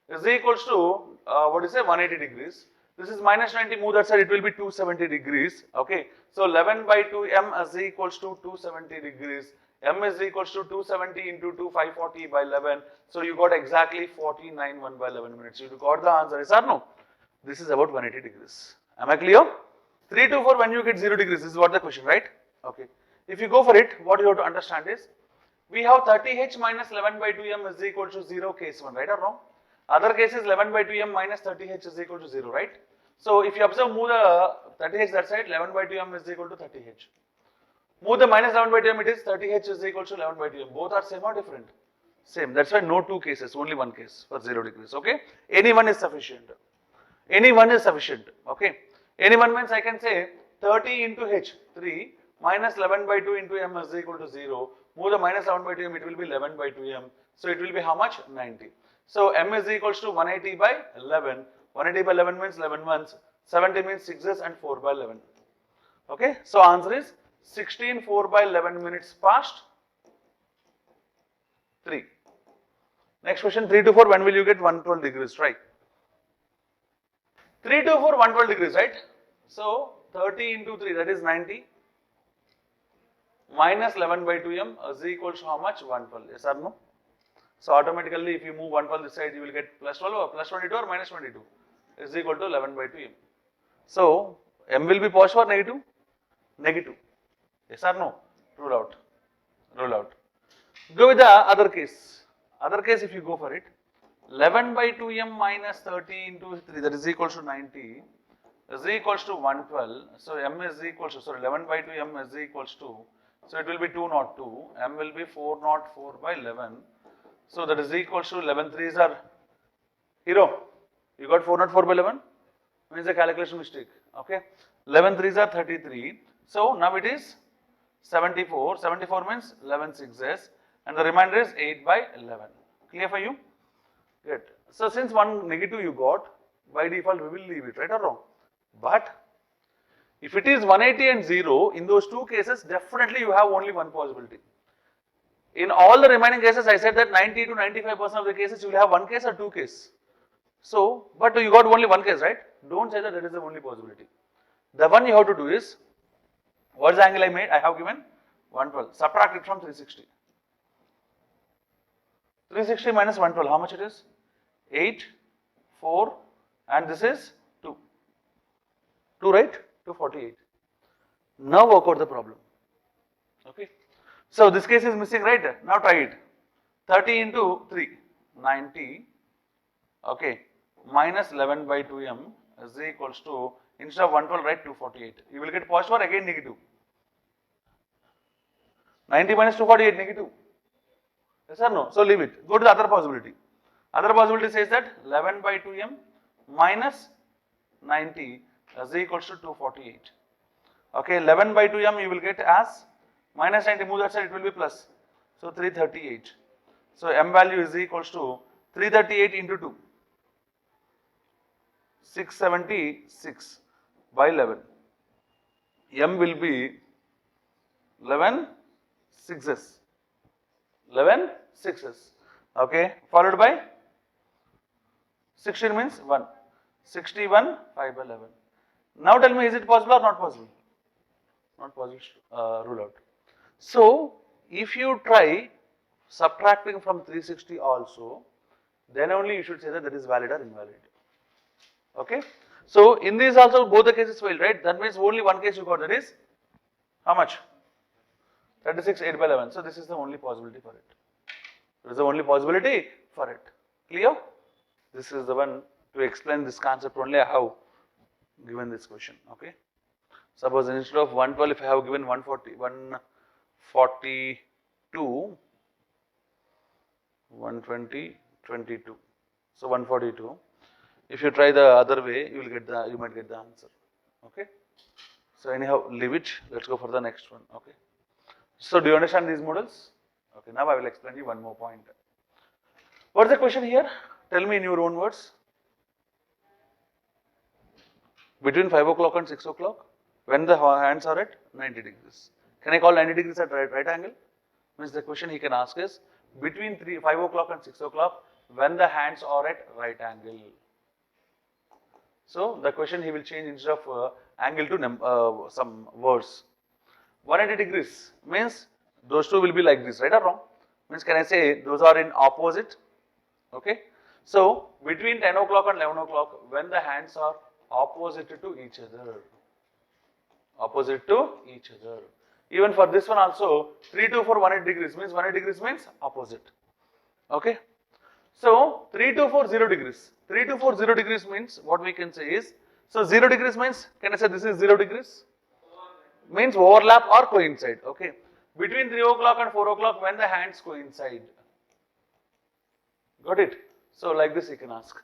is equals to what is it? 180 degrees. This is minus 20, move that side, it will be 270 degrees. Okay. So 11 by 2m is equals to 270 degrees. M is equals to 270 into 2, 540 by 11. So you got exactly 49 1 by 11 minutes. You got the answer, yes or no? This is about 180 degrees. Am I clear? 3 to 4 when you get 0 degrees, this is what the question, right? Okay. If you go for it, what you have to understand is, we have 30h minus 11 by 2m is equal to 0 case 1, right or wrong? Other case is 11 by 2m minus 30h is equal to 0, right? So if you observe, move the 30h that side, 11 by 2m is equal to 30h. Move the minus 11 by 2m, it is 30h is equal to 11 by 2m. Both are same or different? Same. That's why no two cases, only one case for 0 degrees. Okay. Any one is sufficient. Any one is sufficient. Okay. Any one means I can say 30 into h, 3 minus 11 by 2 into m is equal to 0. Move the minus 11 by 2m, it will be 11 by 2m. So it will be how much? 90. So m is equals to 180 by 11. 180 by 11 means 11 months. 70 means 6s and 4 by 11. Okay. So answer is 16 4 by 11 minutes past 3. Next question, 3 to 4, when will you get 112 degrees? Try. 3 to 4, 112 degrees, right? So 30 into 3, that is 90. Minus 11 by 2m is equals to how much? 112. Yes or no? So automatically, if you move 112 this side, you will get plus 12 or plus 22 or minus 22 is equal to 11 by 2m. So m will be positive or negative? Negative. Yes or no? Rule out. Rule out. Go with the other case. Other case, if you go for it, 11 by 2m minus 30 into 3, that is equals to 90 is equals to 112. So m is equals to, sorry, 11 by 2m is equals to, so it will be 202. M will be 404 by 11. So that is equals to 11 3s are hero. You got 404 by 11? Means a calculation mistake. Okay. 11 3s are 33. So now it is 74. 74 means 11 6s. And the remainder is 8 by 11. Clear for you? Good. So since one negative you got, by default we will leave it, right or wrong? But if it is 180 and 0, in those two cases, definitely you have only one possibility. In all the remaining cases, I said that 90 to 95% of the cases you will have one case or two cases. So, but you got only one case, right? Don't say that that is the only possibility. The one you have to do is, what is the angle I made? I have given 112. Subtract it from 360. 360 minus 112, how much it is? 8, 4, and this is 2. 2, right? 248. Now work out the problem. Okay. So this case is missing, right? Now try it. 30 into 3, 90. Okay. Minus 11 by 2m is equals to, instead of 112, write 248. You will get positive or again negative. 90 minus 248, negative. Yes or no? So leave it. Go to the other possibility. Other possibility says that 11 by 2m minus 90 is equals to 248. Okay, 11 by 2m you will get as minus 90, move that side, it will be plus. So 338. So m value is equals to 338 into 2. 676 by 11. M will be 11 6s. 11 6s. Okay, followed by 16 means 1. 61 5 by 11. Now tell me, is it possible or not possible? Not possible to rule out. So, if you try subtracting from 360 also, then only you should say that is valid or invalid. Okay. So, in this also both the cases failed, right? That means only one case you got, that is how much? 36 8 by 11. So, this is the only possibility for it. This is the only possibility for it. Clear? This is the one to explain this concept only I have given this question. Okay. Suppose instead of 112, if I have given 142, 120, 22. So 142. If you try the other way, you might get the answer. Okay. So anyhow, leave it. Let's go for the next one. Okay. So do you understand these models? Okay. Now I will explain you one more point. What's the question here? Tell me in your own words. Between 5 o'clock and 6 o'clock, when the hands are at 90 degrees. Can I call 90 degrees at right angle? Means the question he can ask is between 5 o'clock and 6 o'clock, when the hands are at right angle. So the question he will change instead of angle to some words. 180 degrees means those two will be like this, right or wrong? Means can I say those are in opposite? Okay. So between 10 o'clock and 11 o'clock, when the hands are opposite to each other. Opposite to each other. Even for this one also, 3 to 4 180 degrees means 180 degrees means opposite. Okay. So 3 to 4 0 degrees. 3 to 4 0 degrees means what we can say is, so 0 degrees means, can I say this is 0 degrees? Means overlap or coincide. Okay. Between 3 o'clock and 4 o'clock, when the hands coincide. Got it? So like this you can ask.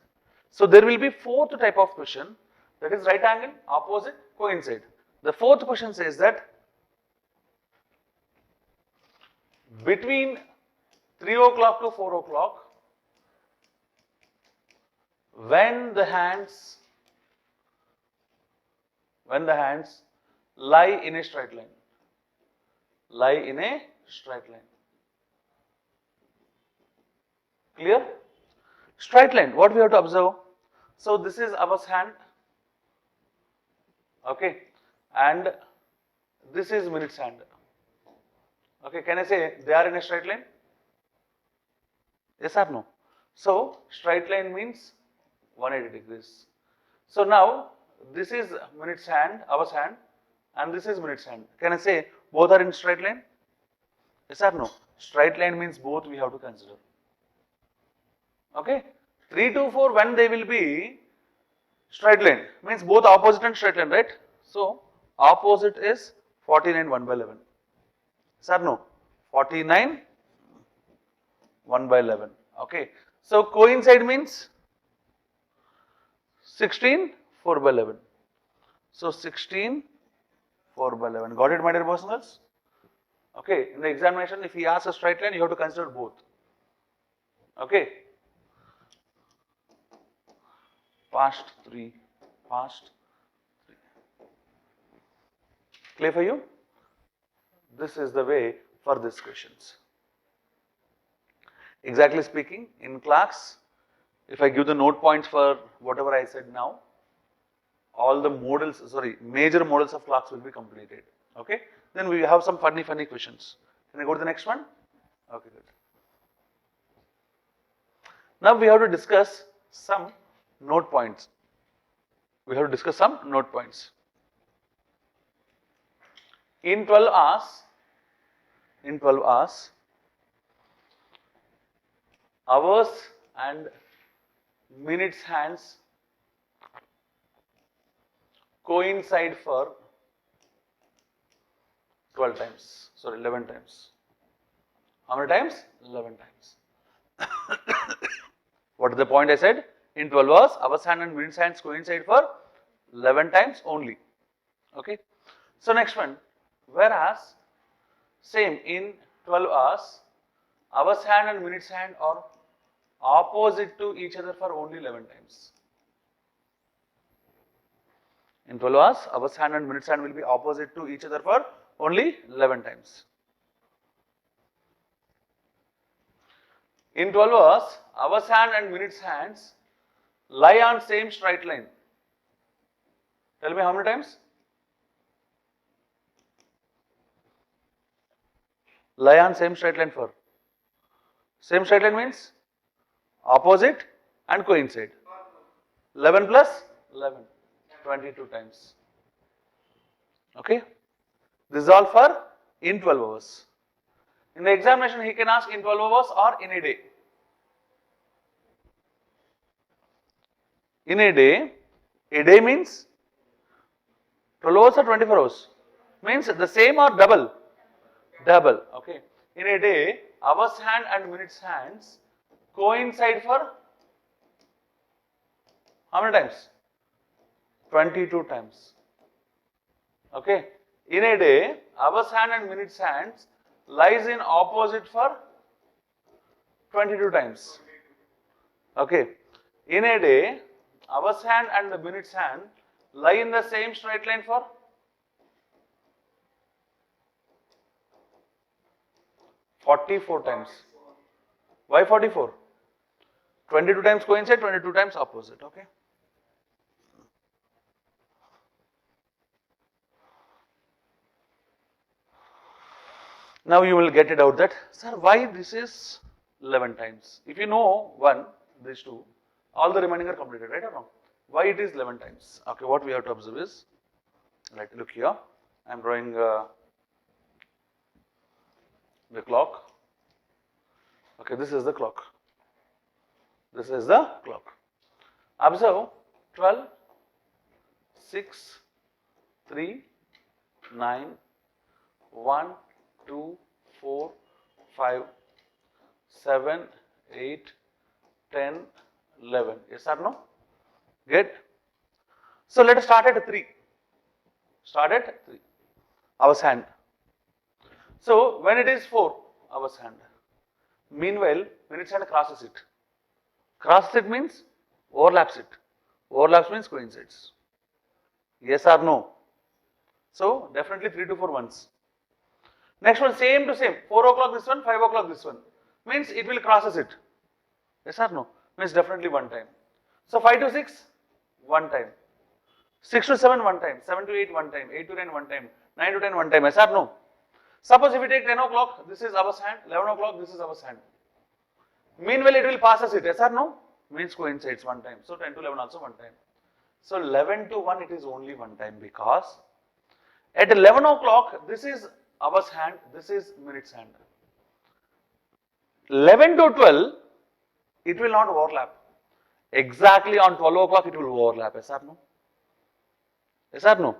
So there will be fourth type of question, that is right angle, opposite, coincide. The fourth question says that between 3 o'clock to 4 o'clock, when the hands lie in a straight line. Lie in a straight line. Clear? Straight line, what we have to observe? So this is our hand. Okay. And this is minute's hand. Okay, can I say they are in a straight line? Yes or no? So straight line means 180 degrees. So now this is minute's hand, our hand, and this is minute's hand. Can I say both are in straight line? Yes or no? Straight line means both we have to consider. Okay? 3 to 4 when they will be straight line means both opposite and straight line, right? So opposite is 49 1 by 11. Sir, no. 49 1 by 11. Okay. So coincide means 16 4 by 11. So 16 4 by 11. Got it, my dear boys and girls? Okay. In the examination, if he asks a straight line, you have to consider both. Okay. Past 3. Past 3. Clear for you? This is the way for these questions. Exactly speaking, in class, if I give the note points for whatever I said now, all the major models of clocks will be completed. Okay? Then we have some funny questions. Can I go to the next one? Okay, good. Now we have to discuss some note points. We have to discuss some note points. In 12 hours, hours and minutes hands coincide for 12 times. Sorry, 11 times. How many times? 11 times. What is the point I said? In 12 hours, hours hand and minutes hands coincide for 11 times only. Okay. So next one, whereas same in 12 hours, hours hand and minutes hand are opposite to each other for only 11 times. In 12 hours, hours hand and minutes hand will be opposite to each other for only 11 times. In 12 hours, hours hand and minutes hands lie on same straight line. Tell me how many times? Lie on same straight line for. Same straight line means opposite and coincide. 11 plus 11, 22 times. Okay? This is all for in 12 hours. In the examination, he can ask in 12 hours or in a day. In a day means 12 hours or 24 hours? Means the same or double? Double. Okay. In a day, hours hand and minutes hands coincide for how many times? 22 times. Okay. In a day, hours hand and minutes hands lies in opposite for 22 times. Okay. In a day, hours hand and the minutes hand lie in the same straight line for 44 times. Why 44? 22 times coincide, 22 times opposite. Okay. Now you will get it out that, sir, why this is 11 times? If you know one, these two, all the remaining are completed, right or wrong? Why it is 11 times? Okay, what we have to observe is, right, look here, I am drawing the clock. Okay, this is the clock. This is the clock. Observe 12, 6, 3, 9, 1, 2, 4, 5, 7, 8, 10, 11. Yes or no? Get? So let us start at 3. Start at 3. Hours hand. So when it is 4, hours hand. Meanwhile, minutes hand crosses it. Crosses it means overlaps it. Overlaps means coincides. Yes or no? So definitely 3 to 4 once. Next one, same to same. 4 o'clock this one, 5 o'clock this one. Means it will crosses it. Yes or no? Means definitely one time. So 5 to 6, one time. 6 to 7, one time. 7 to 8, one time. 8 to 9, one time. 9 to 10, one time. Yes or no? Suppose if we take 10 o'clock, this is hours hand. 11 o'clock, this is hours hand. Meanwhile, it will passes it. Yes or no? Means coincides one time. So 10 to 11 also one time. So 11 to 1, it is only one time because at 11 o'clock, this is hours hand, this is minutes hand. 11 to 12, it will not overlap. Exactly on 12 o'clock, it will overlap. Yes or no? Yes or no?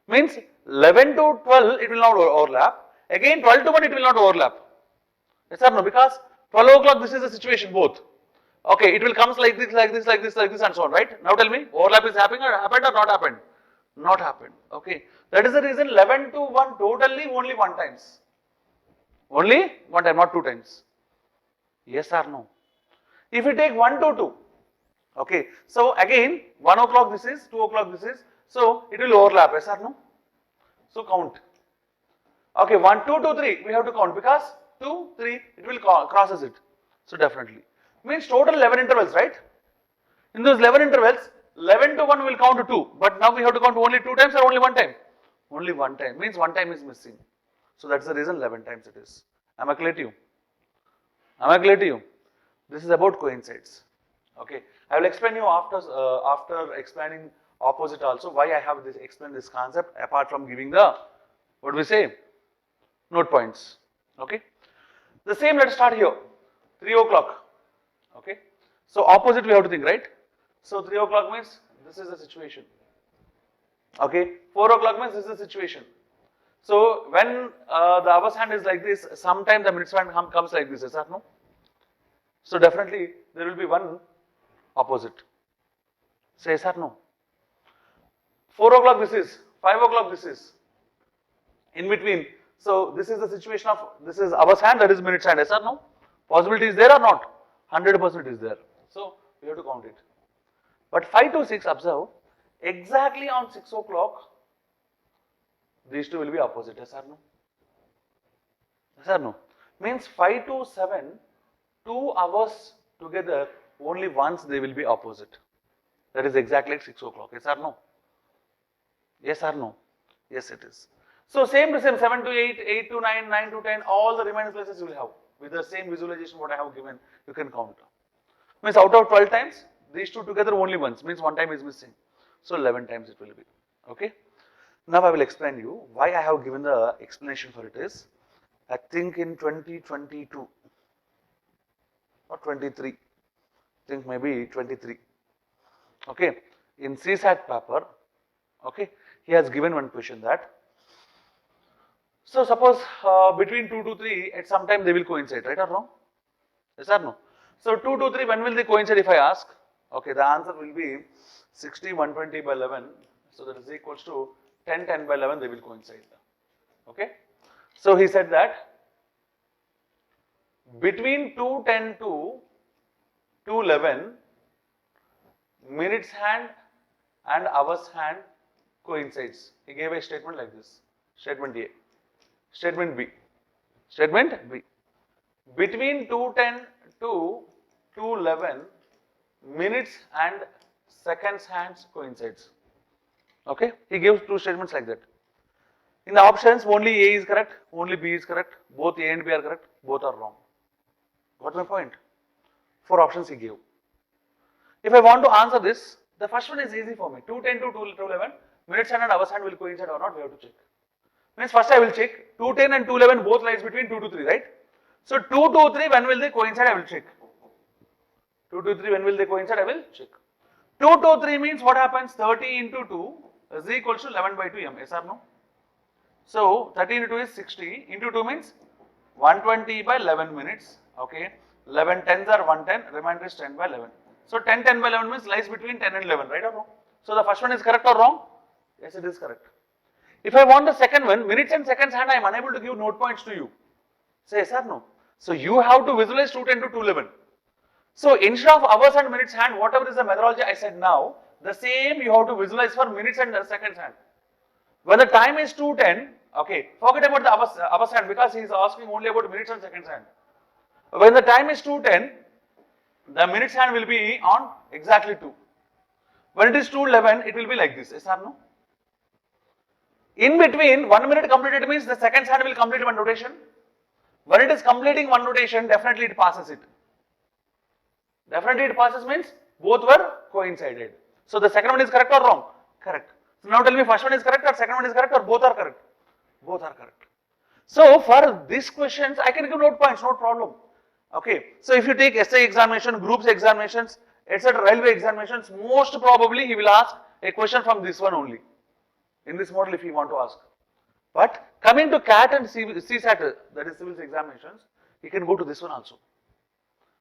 Means 11 to 12, it will not overlap. Again, 12 to 1, it will not overlap. Yes or no? Because 12 o'clock, this is the situation both. Okay, it will comes like this, like this, like this, like this, and so on, right? Now tell me, overlap is happened or not happened? Not happened. Okay. That is the reason 11 to 1 totally only one times. Only one time, not two times. Yes or no? If you take 1 to 2, okay. So again, 1 o'clock this is, 2 o'clock this is. So it will overlap. Yes or no? So count. Okay, 1, 2, 2, 3. We have to count because 2, 3, it will crosses it. So definitely. Means total 11 intervals, right? In those 11 intervals, 11 to 1 will count to 2. But now we have to count only 2 times or only one time? Only one time. Means one time is missing. So that's the reason 11 times it is. Am I clear to you? Am I clear to you? This is about coincides. Okay. I will explain you after explaining opposite also why I have this explain this concept apart from giving the what do we say note points. Okay. The same let us start here. 3 o'clock. Okay. So opposite we have to think, right? So 3 o'clock means this is the situation. Okay. 4 o'clock means this is the situation. So when the hours hand is like this, sometimes the minutes hand comes like this. Is that no? So definitely there will be one opposite. Say yes or no? 4 o'clock this is, 5 o'clock this is. In between. So this is the situation of this is hours hand, that is minutes hand. Yes or no? Possibility is there or not? 100% is there. So we have to count it. But 5 to 6, observe, exactly on 6 o'clock, these two will be opposite. Yes or no? Yes or no? Means 5 to 7, 2 hours together, only once they will be opposite. That is exactly at 6 o'clock. Yes or no? Yes or no? Yes, it is. So same to same, 7 to 8, 8 to 9, 9 to 10, all the remaining places you will have. With the same visualization what I have given, you can count. Means out of 12 times, these two together only once, means one time is missing. So 11 times it will be. Okay. Now I will explain you why I have given the explanation for it is, I think in 2022 or 23, I think maybe 23. Okay. In CSAT paper, okay, he has given one question that, so suppose between 2 to 3 at some time they will coincide, right or wrong? Yes or no? So 2 to 3, when will they coincide if I ask? Okay, the answer will be 60, 120 by 11. So that is equals to 10, 10 by 11, they will coincide. Okay. So he said that between 2:10 to 2:11, minutes hand and hours hand coincides. He gave a statement like this. Statement A. Statement B. Statement B. Between 2:10 to 2:11, minutes and seconds hands coincides. Okay, he gives two statements like that. In the options, only A is correct, only B is correct, both A and B are correct, both are wrong. Got my point? 4 options he gave. If I want to answer this, the first one is easy for me. 2:10 to 2:11, minutes hand and hours hand will coincide or not, we have to check. Means first I will check, 2:10 and 2:11 both lies between 2 to 3, right? So 2 to 3, when will they coincide, I will check. 2 to 3, when will they coincide, I will check. 2 to 3 means what happens, 30 into 2 is equals to 11 by 2 m, yes or no? So 30 into 2 is 60, into 2 means 120 by 11 minutes, okay. 11 tens are 110, remainder is 10 by 11. So 10, 10 by 11 means lies between 10 and 11, right or wrong? So the first one is correct or wrong? Yes, it is correct. If I want the second one, minutes and seconds hand, I am unable to give note points to you. Say yes or no? So you have to visualize 2:10 to 2:11. So instead of hours and minutes hand, whatever is the methodology I said now, the same you have to visualize for minutes and seconds hand. When the time is 2:10, okay, forget about the hours hand because he is asking only about minutes and seconds hand. When the time is 2:10, the minutes hand will be on exactly 2. When it is 2:11, it will be like this, yes or no? In between, 1 minute completed means the seconds hand will complete one rotation. When it is completing one rotation, definitely it passes it. Definitely it passes means both were coincided. So the second one is correct or wrong? Correct. So now tell me first one is correct or second one is correct or both are correct? Both are correct. So for these questions, I can give note points, no problem. Okay. So if you take essay examination, groups examinations, etc., railway examinations, most probably he will ask a question from this one only. In this model if you want to ask. But coming to CAT and CSAT, that is civil examinations, you can go to this one also.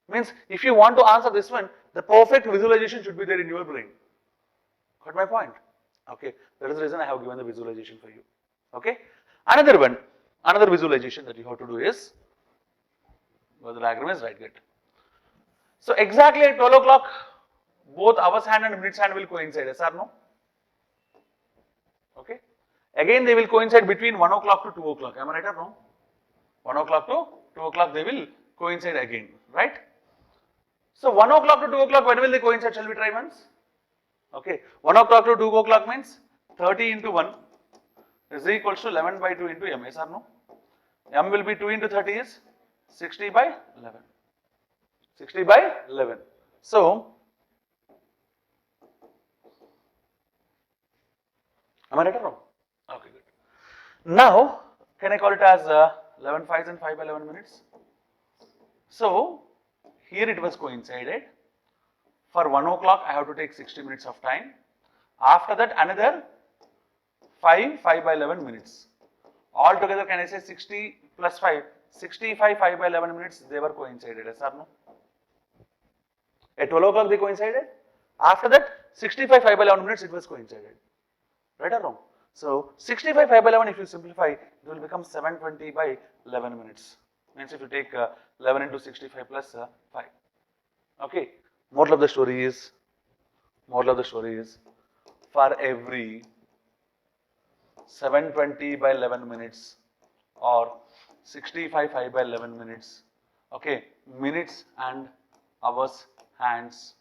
Means if you want to answer this one, the perfect visualization should be there in your brain. Got my point? Okay, that is the reason I have given the visualization for you. Okay, another one, another visualization that you have to do is, well, the diagram is right, good. So exactly at 12 o'clock, both hours hand and minutes hand will coincide, yes or no? Okay. Again, they will coincide between 1 o'clock to 2 o'clock. Am I right or wrong? 1 o'clock to 2 o'clock, they will coincide again, right? So 1 o'clock to 2 o'clock, when will they coincide? Shall we try once? Okay. 1 o'clock to 2 o'clock means 30 into 1 is equals to 11 by 2 into m. Yes or no? M will be 2 into 30 is 60 by 11. 60 by 11. So, am I right or wrong? Okay, good. Now, can I call it as 11 5s and 5 by 11 minutes? So, here it was coincided. For 1 o'clock, I have to take 60 minutes of time. After that, another 5 by 11 minutes. Altogether, can I say 60 plus 5? 65 5 by 11 minutes, they were coincided, yes or no? At 12 o'clock, they coincided. After that, 65 5 by 11 minutes, it was coincided. Right or wrong? So, 65 5 by 11, if you simplify, it will become 720 by 11 minutes. Means if you take 11 into 65 plus 5. Okay. Moral of the story is, for every 720 by 11 minutes or 65 5 by 11 minutes, okay, minutes and hours hands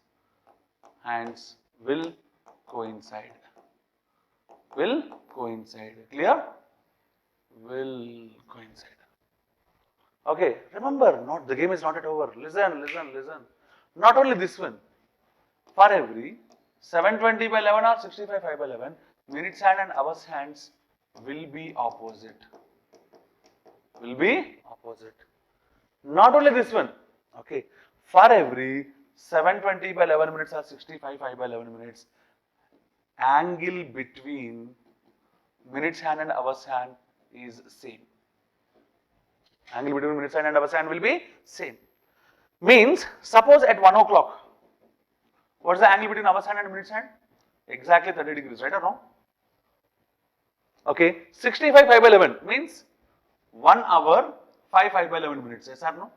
will coincide. will coincide. Clear? Will coincide. Okay, remember, not the game is not yet over. Listen. Not only this one. For every 720 by 11 or 65 by 11, minutes hand and hours hands will be opposite. Will be opposite. Not only this one. Okay, for every 720 by 11 minutes or 65 by 11 minutes, angle between minutes hand and hours hand is same. Angle between minutes hand and hours hand will be same. Means, suppose at 1 o'clock, what is the angle between hours hand and minutes hand? Exactly 30 degrees, right or wrong? Okay, 65 by 11 means 1 hour 5 by 11 minutes, yes or no?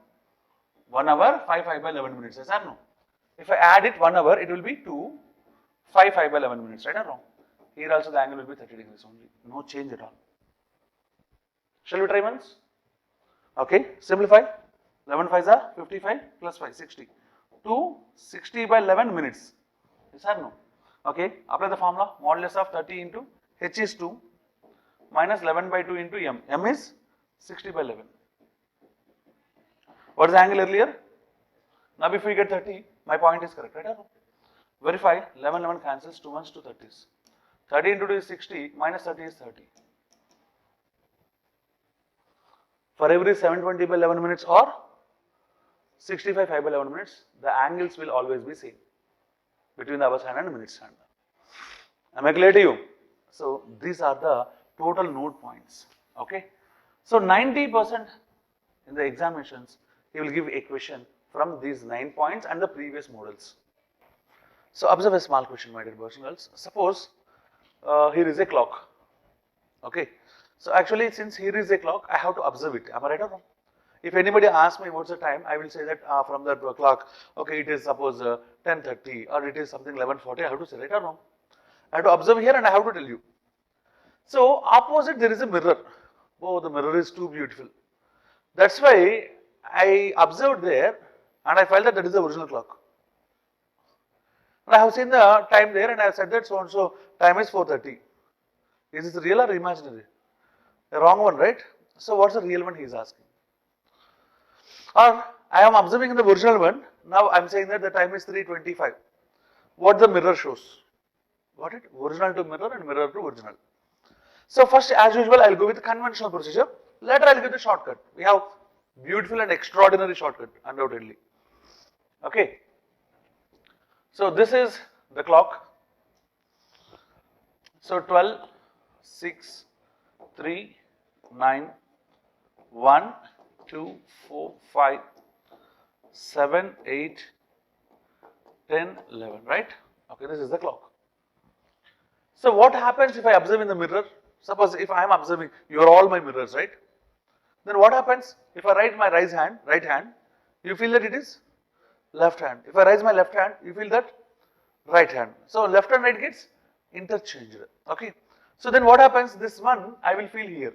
1 hour 5 by 11 minutes, yes or no? If I add it 1 hour, it will be 2 5 by 11 minutes, right or wrong? Here also the angle will be 30 degrees only, no change at all. Shall we try once? Okay, simplify. 11 5s are 55 plus 5, 60. 2 60 by 11 minutes. Yes or no? Okay, apply the formula. Modulus of 30 into h is 2 minus 11 by 2 into m. M is 60 by 11. What is the angle earlier? Now if we get 30, my point is correct, right or no? Verify. 11 cancels, 2 ones, 2 30s. 30 into 2 is 60, minus 30 is 30. For every 720 by 11 minutes or 65 by 11 minutes, the angles will always be same between the hours hand and minutes hand. Am I clear to you? So these are the total node points. Okay. So 90% in the examinations, he will give a question from these 9 points and the previous models. So observe a small question, my dear boys and girls. Suppose here is a clock. Okay. So actually, since here is a clock, I have to observe it. Am I right or wrong? If anybody asks me what's the time, I will say that from the clock, okay, it is suppose 10:30 or it is something 11:40. I have to say right or wrong. I have to observe here and I have to tell you. So opposite there is a mirror. Oh, the mirror is too beautiful. That's why I observed there and I felt that that is the original clock. And I have seen the time there and I have said that so and so time is 4:30. Is this real or imaginary? The wrong one, right? So what's the real one he is asking? Or I am observing in the original one. Now I am saying that the time is 3:25. What the mirror shows? Got it? Original to mirror and mirror to original. So first, as usual, I will go with the conventional procedure. Later I will give the shortcut. We have beautiful and extraordinary shortcut, undoubtedly. Okay. So this is the clock. So 12, 6, 3, 9, 1, 2, 4, 5, 7, 8, 10, 11, right? Okay, this is the clock. So what happens if I observe in the mirror? Suppose if I am observing, you are all my mirrors, right? Then what happens if I raise my right hand, you feel that it is left hand. If I raise my left hand, you feel that right hand. So left and right gets interchanged. Okay. So then what happens? This one I will feel here.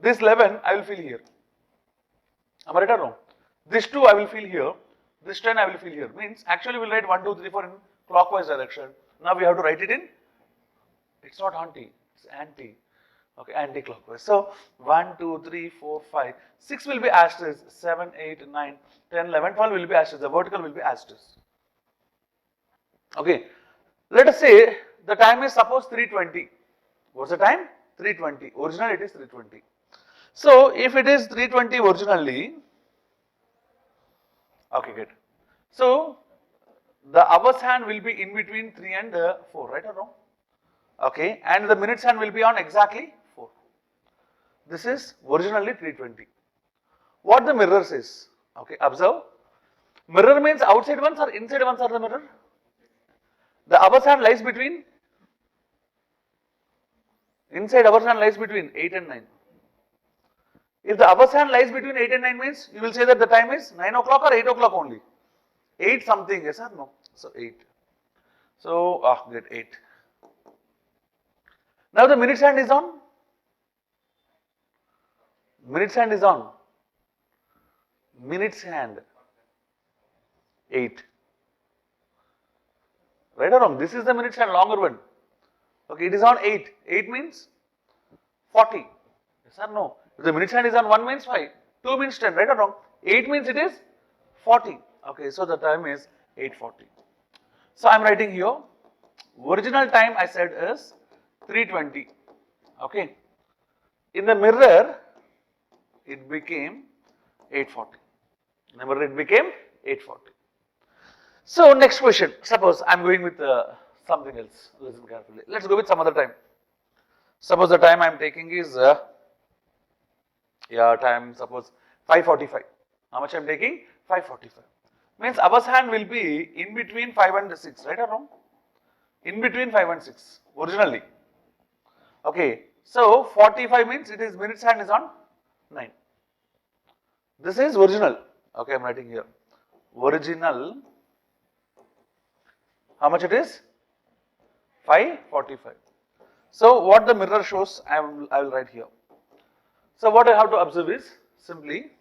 This 11 I will feel here. Am I right or wrong? This 2 I will feel here. This 10 I will feel here. Means actually we will write 1, 2, 3, 4 in clockwise direction. Now we have to write it in. It's not anti. It's anti. Okay, anti-clockwise. So 1, 2, 3, 4, 5, 6 will be asterisk. 7, 8, 9, 10, 11, 12 will be asterisk. The vertical will be asterisk. Okay. Let us say the time is suppose 3:20. What's the time? 3:20. Original it is 3:20. So if it is 3:20 originally, okay, good. So the hours hand will be in between 3 and 4, right or wrong? Okay, and the minutes hand will be on exactly 4. This is originally 3:20. What the mirror says? Okay, observe. Mirror means outside ones or inside ones are the mirror? The hours hand lies between, inside hours hand lies between 8 and 9. If the hours hand lies between 8 and 9 means, you will say that the time is 9 o'clock or 8 o'clock only. 8 something, yes or no? So 8. So, get 8. Now the minutes hand is on. Minutes hand is on. Minutes hand 8. Right or wrong? This is the minutes hand, longer one. Okay, it is on 8. 8 means 40. Yes or no? If the minute hand is on 1 means 5. 2 means 10, right or wrong? 8 means it is 40. Okay, so the time is 8:40. So I am writing here, original time I said is 3:20. Okay. In the mirror, it became 8:40. In the mirror, it became 8:40. So next question. Suppose I am going with something else. Listen carefully. Let's go with some other time. Suppose the time I am taking is time suppose 5:45. How much I am taking? 5:45. Means hour's hand will be in between 5 and 6, right or wrong? In between 5 and 6 originally. Okay. So 45 means it is minutes hand is on 9. This is original. Okay, I am writing here. Original. How much it is? 5:45. So what the mirror shows, I will write here. So what I have to observe is simply.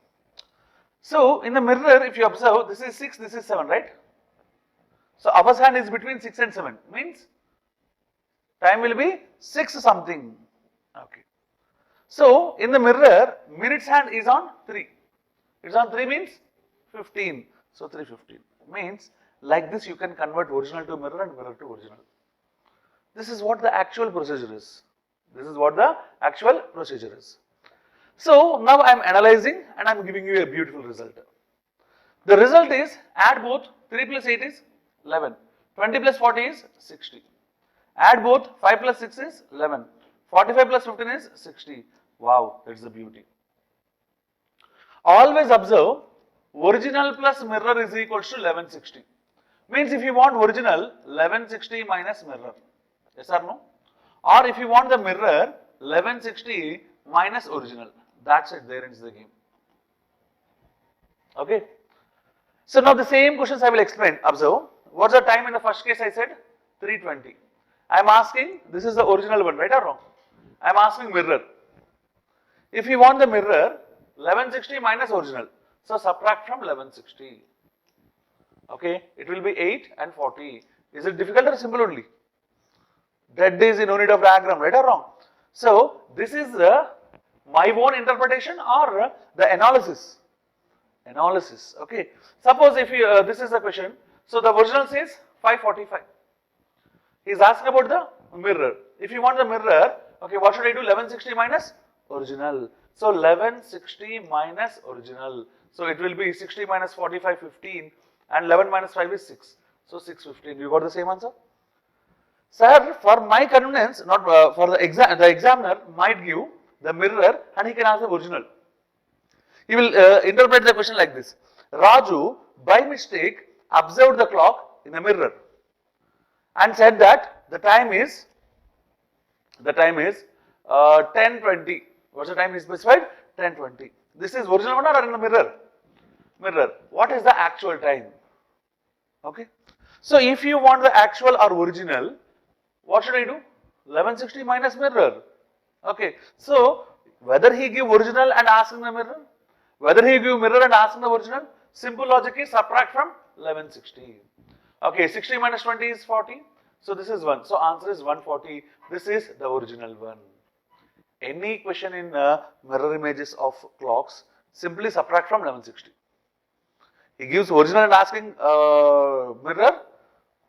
So in the mirror, if you observe, this is 6, this is 7, right? So hour's hand is between 6 and 7. Means time will be 6 something. Okay. So in the mirror, minutes hand is on 3. It's on 3 means 15. So 3:15 means like this you can convert original to mirror and mirror to original. This is what the actual procedure is. This is what the actual procedure is. So now I am analyzing and I am giving you a beautiful result. The result is add both 3 plus 8 is 11, 20 plus 40 is 60. Add both 5 plus 6 is 11, 45 plus 15 is 60. Wow, that's the beauty. Always observe original plus mirror is equals to 1160. Means if you want original, 1160 minus mirror. Yes or no? Or if you want the mirror, 1160 minus original. That's it, there ends the game. Okay. So now the same questions I will explain. Observe. What's the time in the first case I said? 3:20. I am asking, this is the original one, right or wrong? I am asking mirror. If you want the mirror, 1160 minus original. So subtract from 1160. Okay, it will be 8 and 40. Is it difficult or simple only? That is no need of diagram, right or wrong? So this is my own interpretation or the analysis. Analysis. Okay. Suppose if you this is the question. So the original says 5:45. He is asking about the mirror. If you want the mirror, okay, what should I do? 1160 minus original. So 1160 minus original. So it will be 60 minus 45, 15, and 11 minus 5 is 6. So 615. You got the same answer? Sir, for my convenience, not for the examiner might give the mirror and he can ask the original. He will interpret the question like this. Raju, by mistake, observed the clock in the mirror and said that the time is 10:20. What's the time he specified? 10:20. This is original one or in the mirror? Mirror. What is the actual time? Okay. So if you want the actual or original, what should I do? 1160 minus mirror. Okay. So whether he give original and ask in the mirror, whether he give mirror and ask in the original, simple logic is subtract from 1160. Okay, 60 minus 20 is 40. So this is 1. So answer is 140. This is the original one. Any question in mirror images of clocks, simply subtract from 1160. He gives original and asking mirror,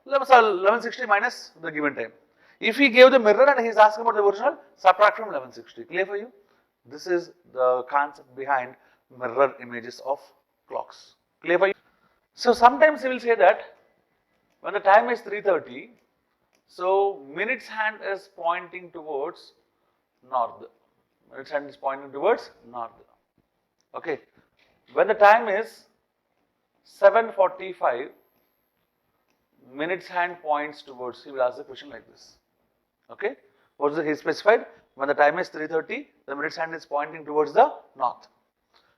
1160 minus the given time. If he gave the mirror and he is asking about the original, subtract from 1160. Clear for you? This is the concept behind mirror images of clocks. Clear for you? So sometimes he will say that when the time is 3:30, so minutes hand is pointing towards north. Minutes hand is pointing towards north. Okay. When the time is 7:45, minutes hand points towards, he will ask the question like this. Okay. What is it he specified? When the time is 3:30, the minutes hand is pointing towards the north.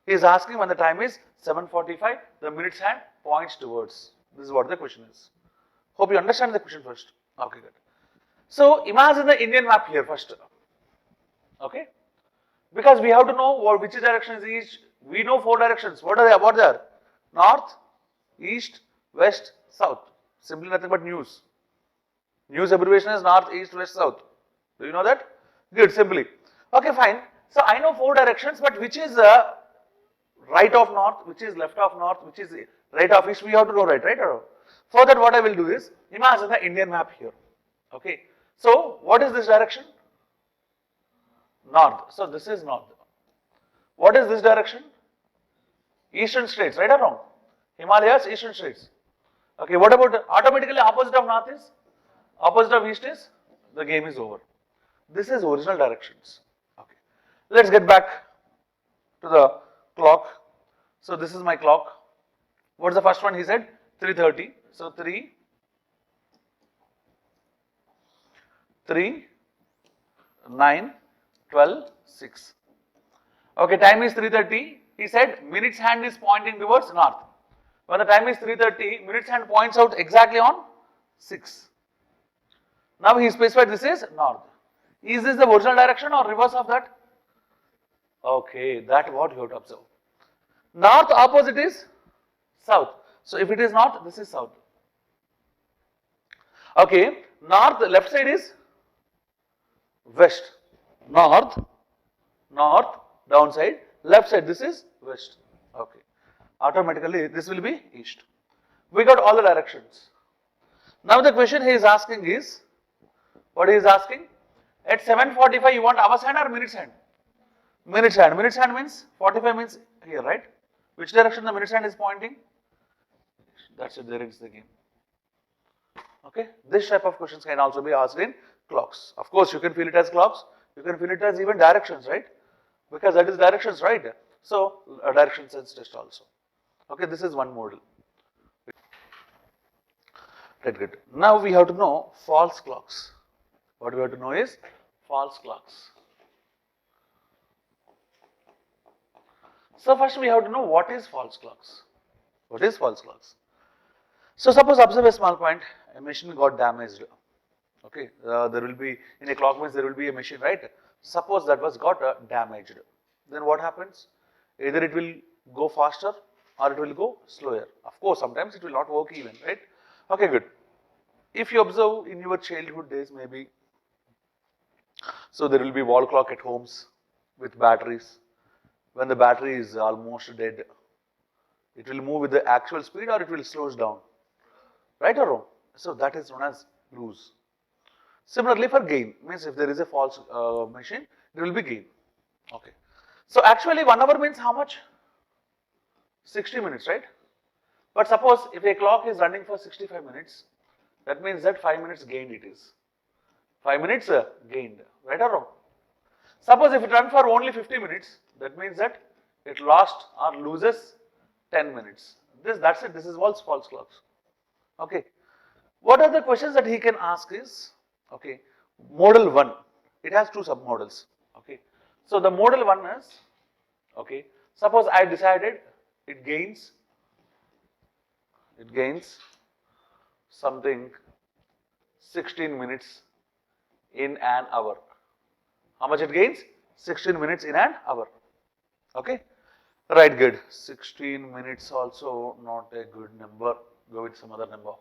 He is asking when the time is 7:45, the minutes hand points towards. This is what the question is. Hope you understand the question first. Okay, good. So imagine the Indian map here first. Okay. Because we have to know which direction is east. We know 4 directions. What are they? What they are? North, east, west, south. Simply nothing but news. News abbreviation is north, east, west, south. Do you know that? Good, simply. Okay, fine. So I know 4 directions, but which is right of north, which is left of north, which is right of east, we have to know right or wrong. For that, what I will do is, imagine the Indian map here. Okay. So what is this direction? North. So this is north. What is this direction? Eastern states, right or wrong? Himalayas, eastern states. Okay, what about automatically opposite of north is? Opposite of east is? The game is over. This is original directions. Okay. Let's get back to the clock. So this is my clock. What's the first one? He said 3:30. So 3, 9, 12, 6. Okay, time is 3:30. He said minute's hand is pointing towards north. When the time is 3:30, minute's hand points out exactly on 6. Now he specified this is north. Is this the original direction or reverse of that? Okay, that's what you have to observe. North opposite is south. So if it is north, this is south. Okay, north left side is west. North, downside, left side, this is west. Okay. Automatically this will be east. We got all the directions. Now the question he is asking is, what he is asking? At 7:45 you want hour's hand or minute's hand? Minute's hand. Minute's hand means 45 means here, right? Which direction the minute's hand is pointing? That's it, there ends the game. Okay, this type of questions can also be asked in clocks. Of course, you can feel it as clocks, you can feel it as even directions, right? Because that is directions, right? So, a direction sense test also. Okay, this is one model. Right, good. Now we have to know false clocks. What we have to know is false clocks. So, first we have to know what is false clocks. What is false clocks? So, suppose observe a small point, a machine got damaged. Okay, there will be, in a clock means there will be a machine, right? Suppose that was got damaged. Then what happens? Either it will go faster or it will go slower. Of course, sometimes it will not work even, right? Okay, good. If you observe in your childhood days, maybe, so there will be wall clock at homes with batteries. When the battery is almost dead, it will move with the actual speed or it will slow down. Right or wrong? So that is known as lose. Similarly for gain, means if there is a false machine, there will be gain. Okay. So actually 1 hour means how much? 60 minutes, right? But suppose if a clock is running for 65 minutes, that means that 5 minutes gained it is. 5 minutes gained, right or wrong? Suppose if it runs for only 50 minutes, that means that it lost or loses 10 minutes. That's it, this is all false clocks. Okay. What are the questions that he can ask is, okay, model 1, it has 2 submodels. Okay. So the model 1 is, okay, suppose I decided it gains something 16 minutes in an hour. How much it gains? 16 minutes in an hour. Okay. Right, good. 16 minutes also not a good number. Go with some other number.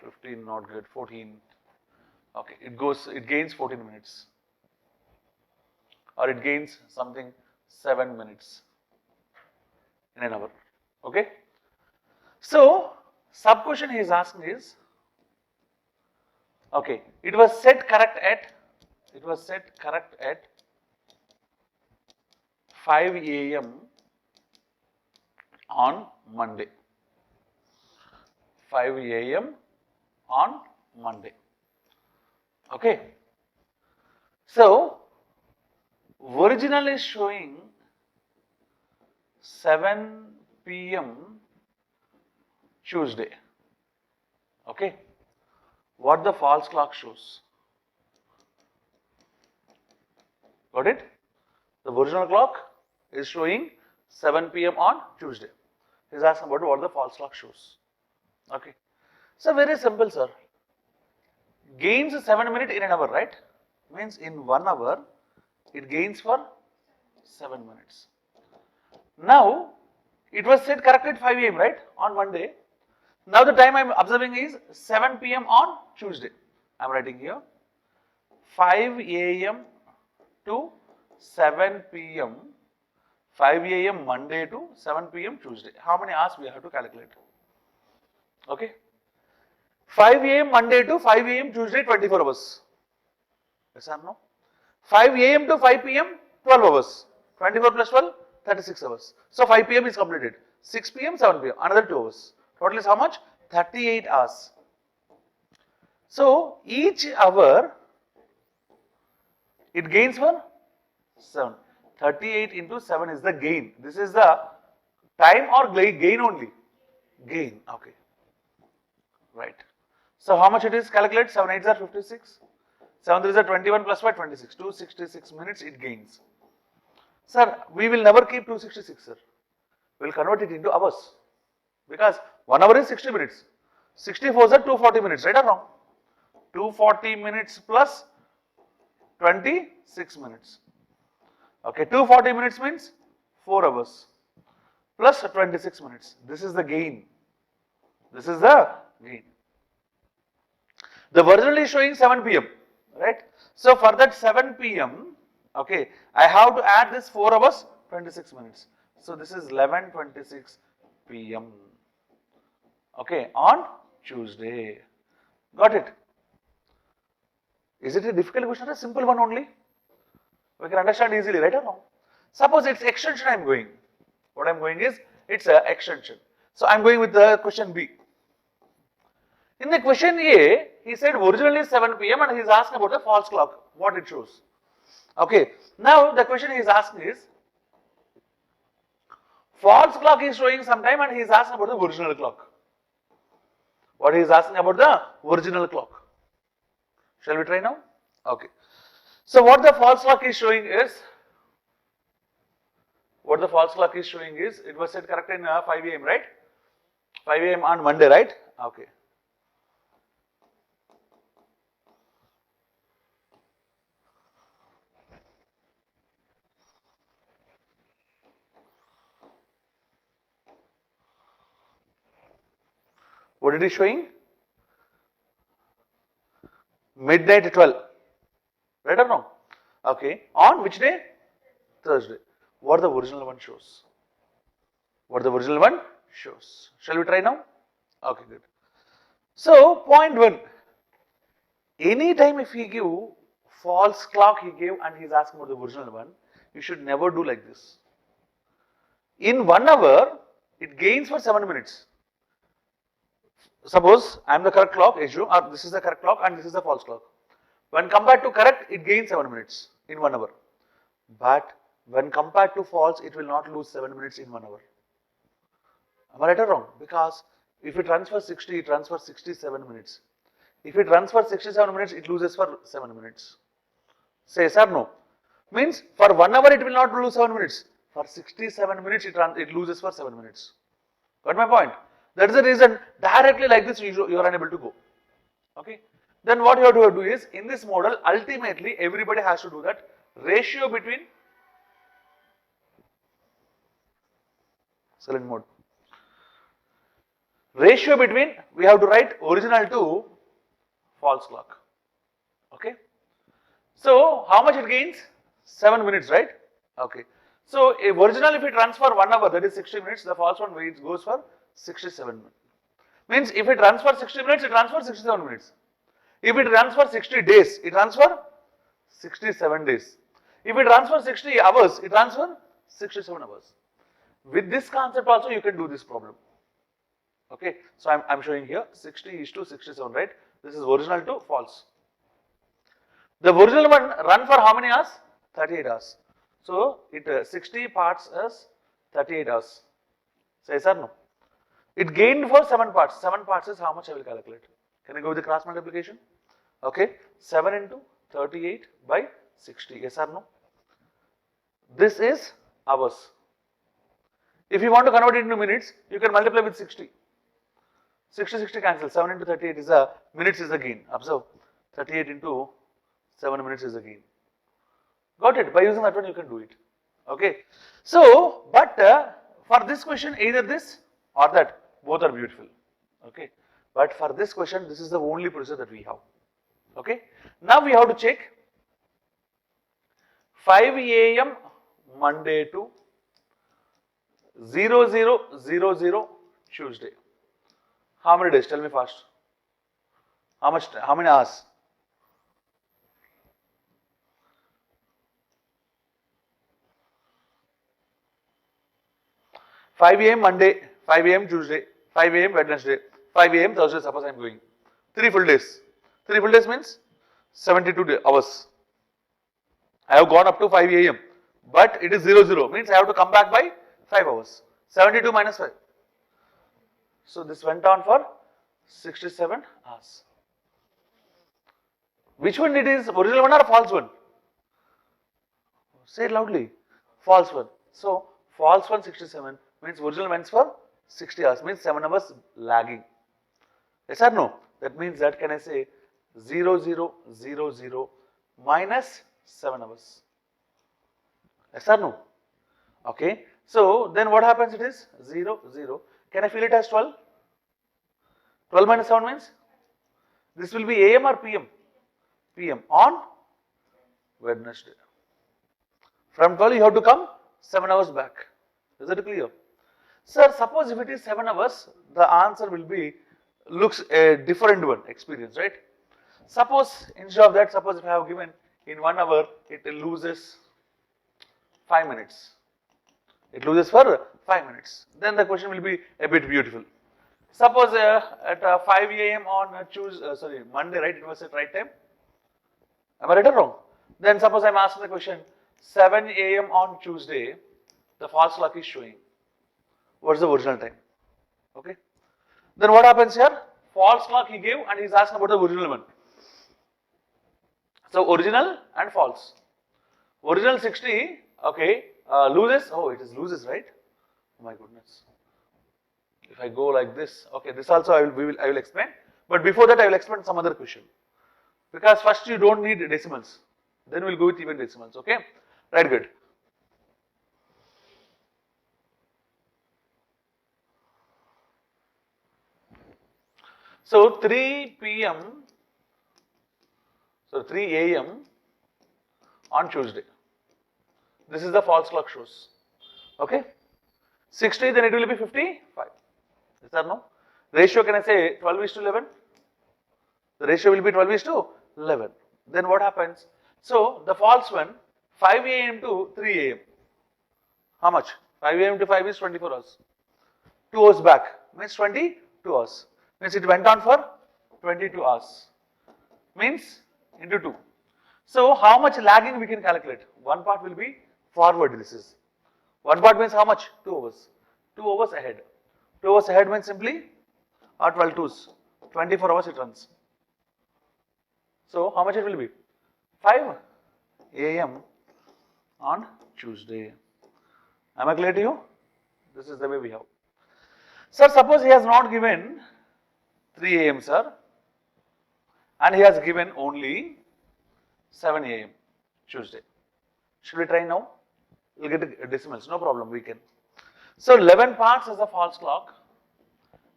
15 not good. 14. Okay, it gains 14 minutes. Or it gains something 7 minutes in an hour. Okay. So, sub question he is asking is, okay, it was set correct at 5 a.m. on Monday. 5 a.m. on Monday. Okay. So, original is showing 7 p.m. Tuesday. Okay. What the false clock shows? Got it? The original clock is showing 7 p.m. on Tuesday. He is asking about what the false clock shows. Okay. So very simple, sir. Gains 7 minutes in an hour, right? Means in 1 hour, it gains for 7 minutes. Now, it was set correct at 5 a.m., right? On Monday. Now the time I am observing is 7 p.m. on Tuesday. I am writing here 5 a.m. to 7 p.m. 5 a.m. Monday to 7 p.m. Tuesday. How many hours we have to calculate? Okay. 5 a.m. Monday to 5 a.m. Tuesday, 24 hours. Yes or no? 5 a.m. to 5 p.m. 12 hours. 24 plus 12, 36 hours. So 5 p.m. is completed. 6 p.m., 7 p.m. Another 2 hours. Total is how much? 38 hours. So each hour it gains for 7. 38 into 7 is the gain. This is the time or gain only? Gain. Okay. Right. So how much it is? Calculate. 7 8s are 56. 7 3s are 21 plus 5, 26. 266 minutes it gains. Sir, we will never keep 266, sir. We will convert it into hours. Because 1 hour is 60 minutes. 64 is 240 minutes, right or wrong? 240 minutes plus 26 minutes. Okay, 240 minutes means 4 hours plus 26 minutes. This is the gain. This is the gain. The original is showing 7 p.m. right? So for that 7 p.m. okay, I have to add this 4 hours 26 minutes. So this is 11:26 p.m. okay, on Tuesday. Got it? Is it a difficult question or a simple one only? We can understand easily, right or no? Suppose it's extension I am going. What I am going is, it's a extension. So I am going with the question B. In the question A, he said originally 7 p.m. and he is asking about the false clock, what it shows. Okay, now the question he is asking is, false clock is showing some time and he is asking about the original clock. What he is asking about the original clock. Shall we try now? Okay. So what the false clock is showing is, it was said correct in 5 a.m. right? 5 a.m. on Monday, right? Okay. What it is showing? Midnight 12. Right or no? Okay. On which day? Thursday. What the original one shows? What the original one shows? Shall we try now? Okay, good. So, point 1. Anytime if he give false clock he gave and he is asking about the original one, you should never do like this. In 1 hour, it gains for 7 minutes. Suppose I am the correct clock, assume, or this is the correct clock and this is the false clock. When compared to correct, it gains 7 minutes in 1 hour. But when compared to false, it will not lose 7 minutes in 1 hour. Am I right or wrong? Because if it runs for 60, it runs for 67 minutes. If it runs for 67 minutes, it loses for 7 minutes. Say yes or no? Means for 1 hour, it will not lose 7 minutes. For 67 minutes, it loses for 7 minutes. Got my point? That is the reason directly like this you are unable to go. Okay. Then what you have to do is, in this model, ultimately everybody has to do that ratio between silent mode. Ratio between, we have to write original to false clock. Okay. So how much it gains? 7 minutes, right? Okay. So if original, if it runs for 1 hour, that is 60 minutes, the false one goes for 67 minutes. Means if it runs for 60 minutes, it runs for 67 minutes. If it runs for 60 days, it runs for 67 days. If it runs for 60 hours, it runs for 67 hours. With this concept also, you can do this problem. Okay, so I'm showing here 60 is to 67, right? This is original to false. The original one run for how many hours? 38 hours. So it 60 parts as 38 hours. Say yes or no? It gained for 7 parts. 7 parts is how much I will calculate. Can I go with the cross multiplication? Okay, 7 into 38 by 60. Yes or no? This is hours. If you want to convert it into minutes, you can multiply with 60. 60 cancel. 7 into 38 is a minutes is the gain. Observe. 38 into 7 minutes is the gain. Got it? By using that one, you can do it. Okay. So, but for this question, either this or that, both are beautiful. Okay. But for this question, this is the only procedure that we have. Okay. Now we have to check 5 a.m. Monday to 0000 Tuesday. How many days? Tell me fast. How many hours? 5 a.m. Monday, 5 a.m. Tuesday, 5 a.m. Wednesday, 5 a.m. Thursday, suppose I am going. 3 full days. 3 full days means 72 hours. I have gone up to 5 a.m. But it is 00 means I have to come back by 5 hours. 72 minus 5. So this went on for 67 hours. Which one it is? Original one or false one? Say it loudly. False one. So false one 67 means original went for 60 hours means 7 hours lagging. Yes or no? That means that can I say 0000 minus 7 hours. Yes or no? Okay. So then what happens it is 0, 0. Can I fill it as 12? 12 minus 7 means? This will be AM or PM? PM on Wednesday. From 12 you have to come 7 hours back. Is it clear? Sir, suppose if it is 7 hours, the answer will be, looks a different one, experience, right? Suppose, instead of that, suppose if I have given in 1 hour, it loses 5 minutes. It loses for 5 minutes. Then the question will be a bit beautiful. Suppose at 5 a.m. on Monday, right? It was at right time. Am I right or wrong? Then suppose I am asking the question, 7 a.m. on Tuesday, the false clock is showing. What is the original time? Okay. Then what happens here? False clock he gave and he is asking about the original one. So original and false. Original 60, okay, loses, oh it is loses, right? Oh my goodness. If I go like this, okay, this also I will explain. But before that I will explain some other question. Because first you don't need decimals. Then we will go with even decimals, okay? Right, good. So 3 p.m. So 3 a.m. on Tuesday. This is the false clock shows. Okay? 60, then it will be 55. Is that no? Ratio can I say 12:11? The ratio will be 12:11. Then what happens? So the false one, 5 a.m. to 3 a.m. How much? 5 a.m. to 5 is 24 hours. 2 hours back means 22 hours. Means it went on for 22 hours. Means into 2. So how much lagging we can calculate? One part will be forward, this is. One part means how much? 2 hours. 2 hours ahead. 2 hours ahead means simply or 12 twos. 24 hours it runs. So how much it will be? 5 a.m. on Tuesday. Am I clear to you? This is the way we have. Sir, suppose he has not given 3 a.m. sir, and he has given only 7 a.m. Tuesday. Should we try now? We'll get decimals, no problem, we can. So 11 parts as a false clock,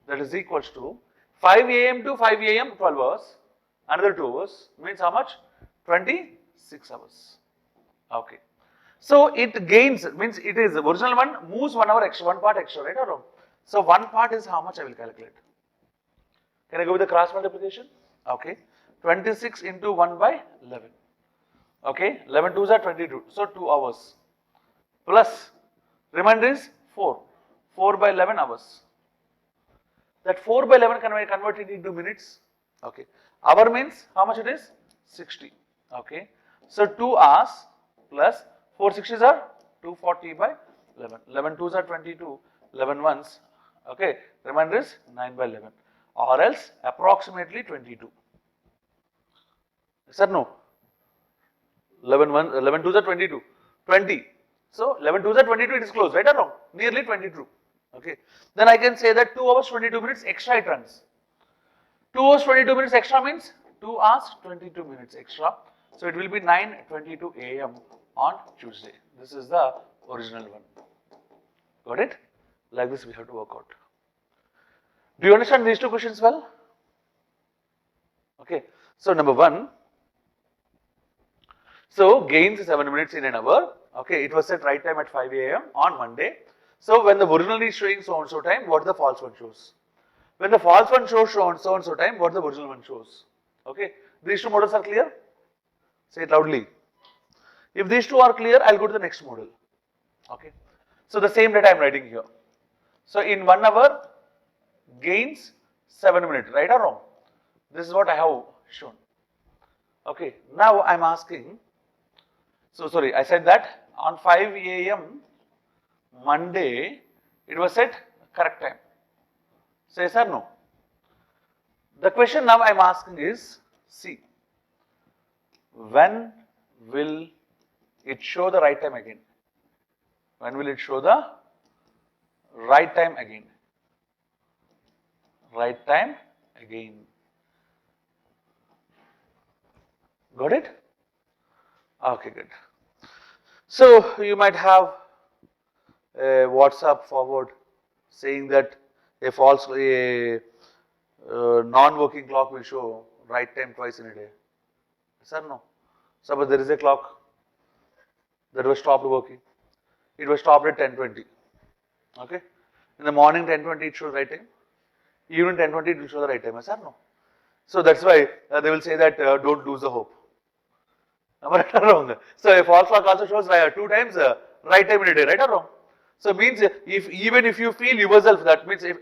that is equals to 5 a.m. to 5 a.m. 12 hours, another 2 hours, means how much? 26 hours. Okay. So it gains, means it is original one moves 1 hour extra, 1 part extra, right or wrong? So 1 part is how much I will calculate. Can I go with the cross multiplication? Okay. 26 into 1 by 11. Okay. 11 twos are 22. So 2 hours. Plus, remainder is 4. 4 by 11 hours. That 4 by 11 can be converted into minutes. Okay. Hour means how much it is? 60. Okay. So 2 hours plus 4 60s are 240 by 11. 11 twos are 22. 11 ones. Okay. Remainder is 9 by 11. Or else approximately 22. Yes or no? 11 twos are 22. 20. So 11 twos are 22, it is close, right or wrong? Nearly 22. Okay. Then I can say that 2 hours 22 minutes extra it runs. 2 hours 22 minutes extra means 2 hours 22 minutes extra. So it will be 9:22 a.m. on Tuesday. This is the original one. Got it? Like this we have to work out. Do you understand these two questions well? Okay. So number 1, so gains 7 minutes in an hour. Okay, it was set right time at 5 a.m. on Monday. So when the original is showing so and so time, what the false one shows? When the false one shows so and so time, what the original one shows? Okay, these two models are clear? Say it loudly. If these two are clear, I'll go to the next model. Okay, so the same data I'm writing here. So in 1 hour, gains 7 minutes, right or wrong? This is what I have shown. Okay, now I'm asking, so sorry, I said that on 5 a.m. Monday, it was set correct time. Say yes or no? The question now I'm asking is, see, when will it show the right time again? When will it show the right time again? Right time again. Got it? Okay, good. So you might have a WhatsApp forward saying that a non-working clock will show right time twice in a day. Yes or no? Suppose there is a clock that was stopped working. It was stopped at 10:20. Okay. In the morning 10:20 it shows right time. Evening 10:20 it will show the right time. Yes or no? So that's why they will say that don't lose the hope. Am I right or wrong? So a false clock also shows 2 times right time in a day, right or wrong? So means even if you feel yourself, that means if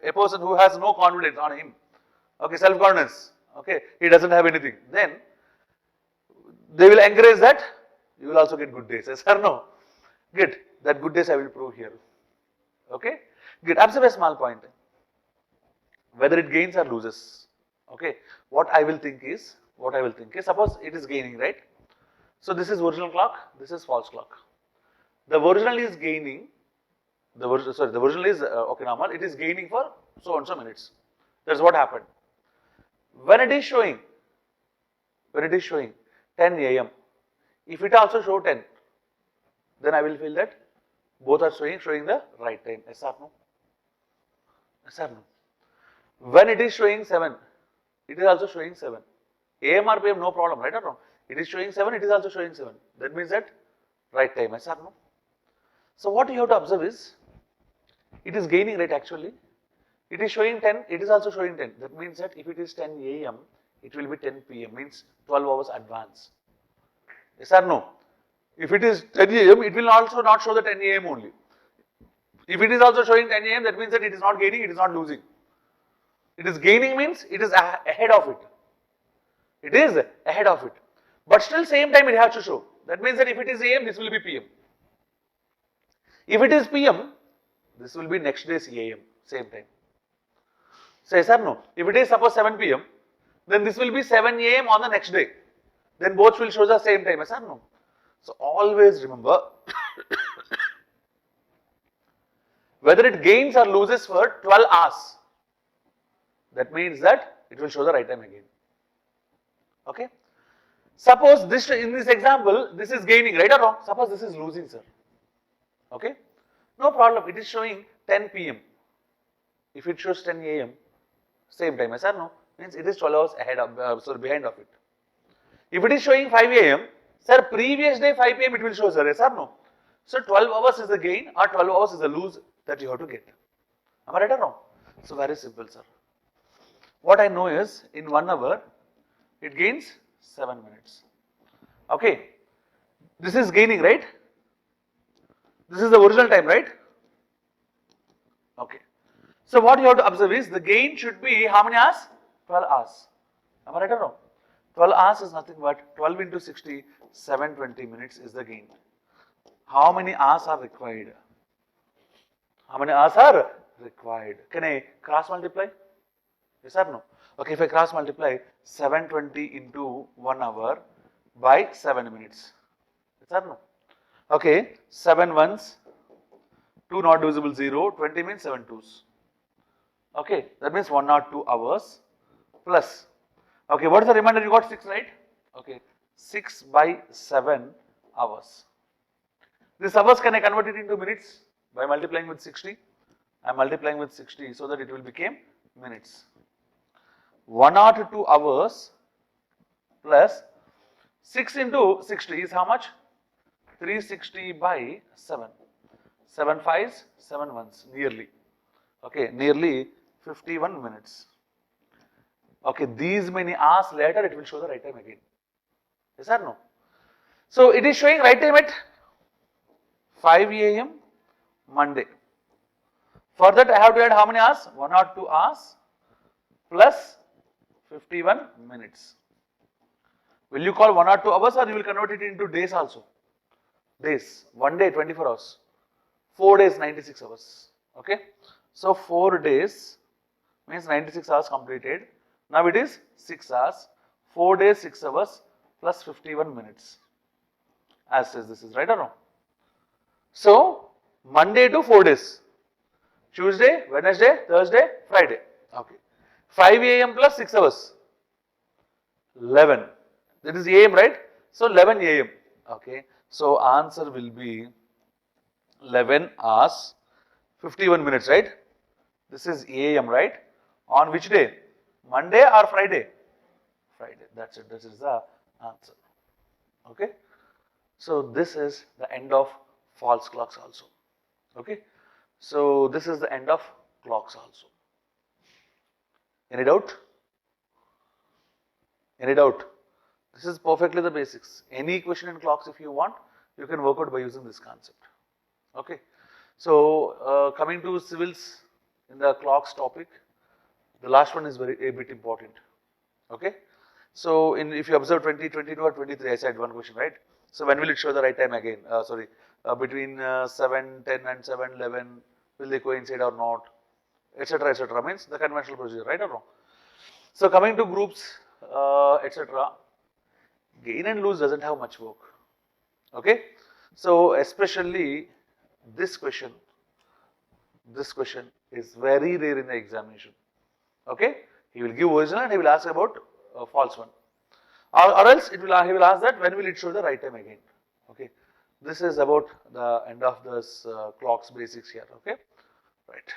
a person who has no confidence on him, okay, self-confidence, okay, he doesn't have anything, then they will encourage that you will also get good days, yes or no? Good. That good days I will prove here. Okay? Good. Observe a small point. Whether it gains or loses. Okay. What I will think is, suppose it is gaining, right? So this is original clock, this is false clock. The original is gaining, the original is okay, normal, it is gaining for so and so minutes. That's what happened. When it is showing 10 a.m., if it also show 10, then I will feel that both are showing the right time. Yes or no? Yes or no? When it is showing 7, it is also showing 7. AM or PM, no problem, right or wrong? It is showing 7, it is also showing 7. That means that right time. Yes or no? So what you have to observe is, it is gaining, right, actually. It is showing 10, it is also showing 10. That means that if it is 10 a.m., it will be 10 p.m. means 12 hours advance. Yes or no? If it is 10 a.m., it will also not show the 10 a.m. only. If it is also showing 10 a.m., that means that it is not gaining, it is not losing. It is gaining means it is ahead of it. It is ahead of it. But still same time it has to show. That means that if it is AM, this will be PM. If it is PM, this will be next day's AM, same time. So yes or no? If it is suppose 7 PM, then this will be 7 AM on the next day. Then both will show the same time, yes or no? So always remember, whether it gains or loses for 12 hours, that means that it will show the right time again. Okay? Suppose this, in this example, this is gaining, right or wrong? Suppose this is losing, sir. Okay? No problem, it is showing 10 PM. If it shows 10 AM, same time, yes or no? Means it is 12 hours ahead of, behind of it. If it is showing 5 AM, sir, previous day 5 PM it will show, sir, yes or no? So 12 hours is the gain or 12 hours is the lose that you have to get. Am I right or wrong? So very simple, sir. What I know is, in 1 hour, it gains 7 minutes. Okay. This is gaining, right? This is the original time, right? Okay. So what you have to observe is, the gain should be how many hours? 12 hours. Am I right or wrong? 12 hours is nothing but 12 into 60, 720 minutes is the gain. How many hours are required? How many hours are required? Can I cross multiply? Yes or no? Okay, if I cross multiply 720 into 1 hour by 7 minutes. Yes or no? Okay, 7 ones, 2 not divisible 0, 20 means 7 twos. Okay, that means 102 hours plus. Okay, what is the remainder? You got 6, right? Okay, 6 by 7 hours. This hours can I convert it into minutes by multiplying with 60? I am multiplying with 60 so that it will become minutes. 102 hours plus 6 into 60 is how much? 360 by 7. 7 5s, 7 1s, nearly. Okay, nearly 51 minutes. Okay, these many hours later it will show the right time again. Yes or no? So it is showing right time at 5 a.m. Monday. For that I have to add how many hours? 1 or 2 hours plus 51 minutes. Will you call 1 or 2 hours or you will convert it into days also? Days. 1 day 24 hours. 4 days 96 hours. Okay. So 4 days means 96 hours completed. Now it is 6 hours. 4 days 6 hours plus 51 minutes. As says this is right or wrong? So Monday to 4 days. Tuesday, Wednesday, Thursday, Friday. Okay. 5 a.m. plus 6 hours. 11. That is a.m. right? So 11 a.m. Okay. So answer will be 11 hours 51 minutes, right? This is a.m. right? On which day? Monday or Friday? Friday. That's it. This is the answer. Okay. So this is the end of false clocks also. Okay. So this is the end of clocks also. Any doubt? Any doubt? This is perfectly the basics. Any question in clocks if you want, you can work out by using this concept. Okay. So coming to civils in the clocks topic, the last one is a bit important. Okay. So if you observe 20, 22 or 23, I said one question, right? So when will it show the right time again? Between 7, 10 and 7, 11, will they coincide or not? Etc. Means the conventional procedure, right or wrong? So coming to groups, etc. Gain and lose doesn't have much work. Okay. So especially this question is very rare in the examination. Okay. He will give original and he will ask about false one. Or else he will ask that when will it show the right time again. Okay. This is about the end of this clocks basics here. Okay. Right.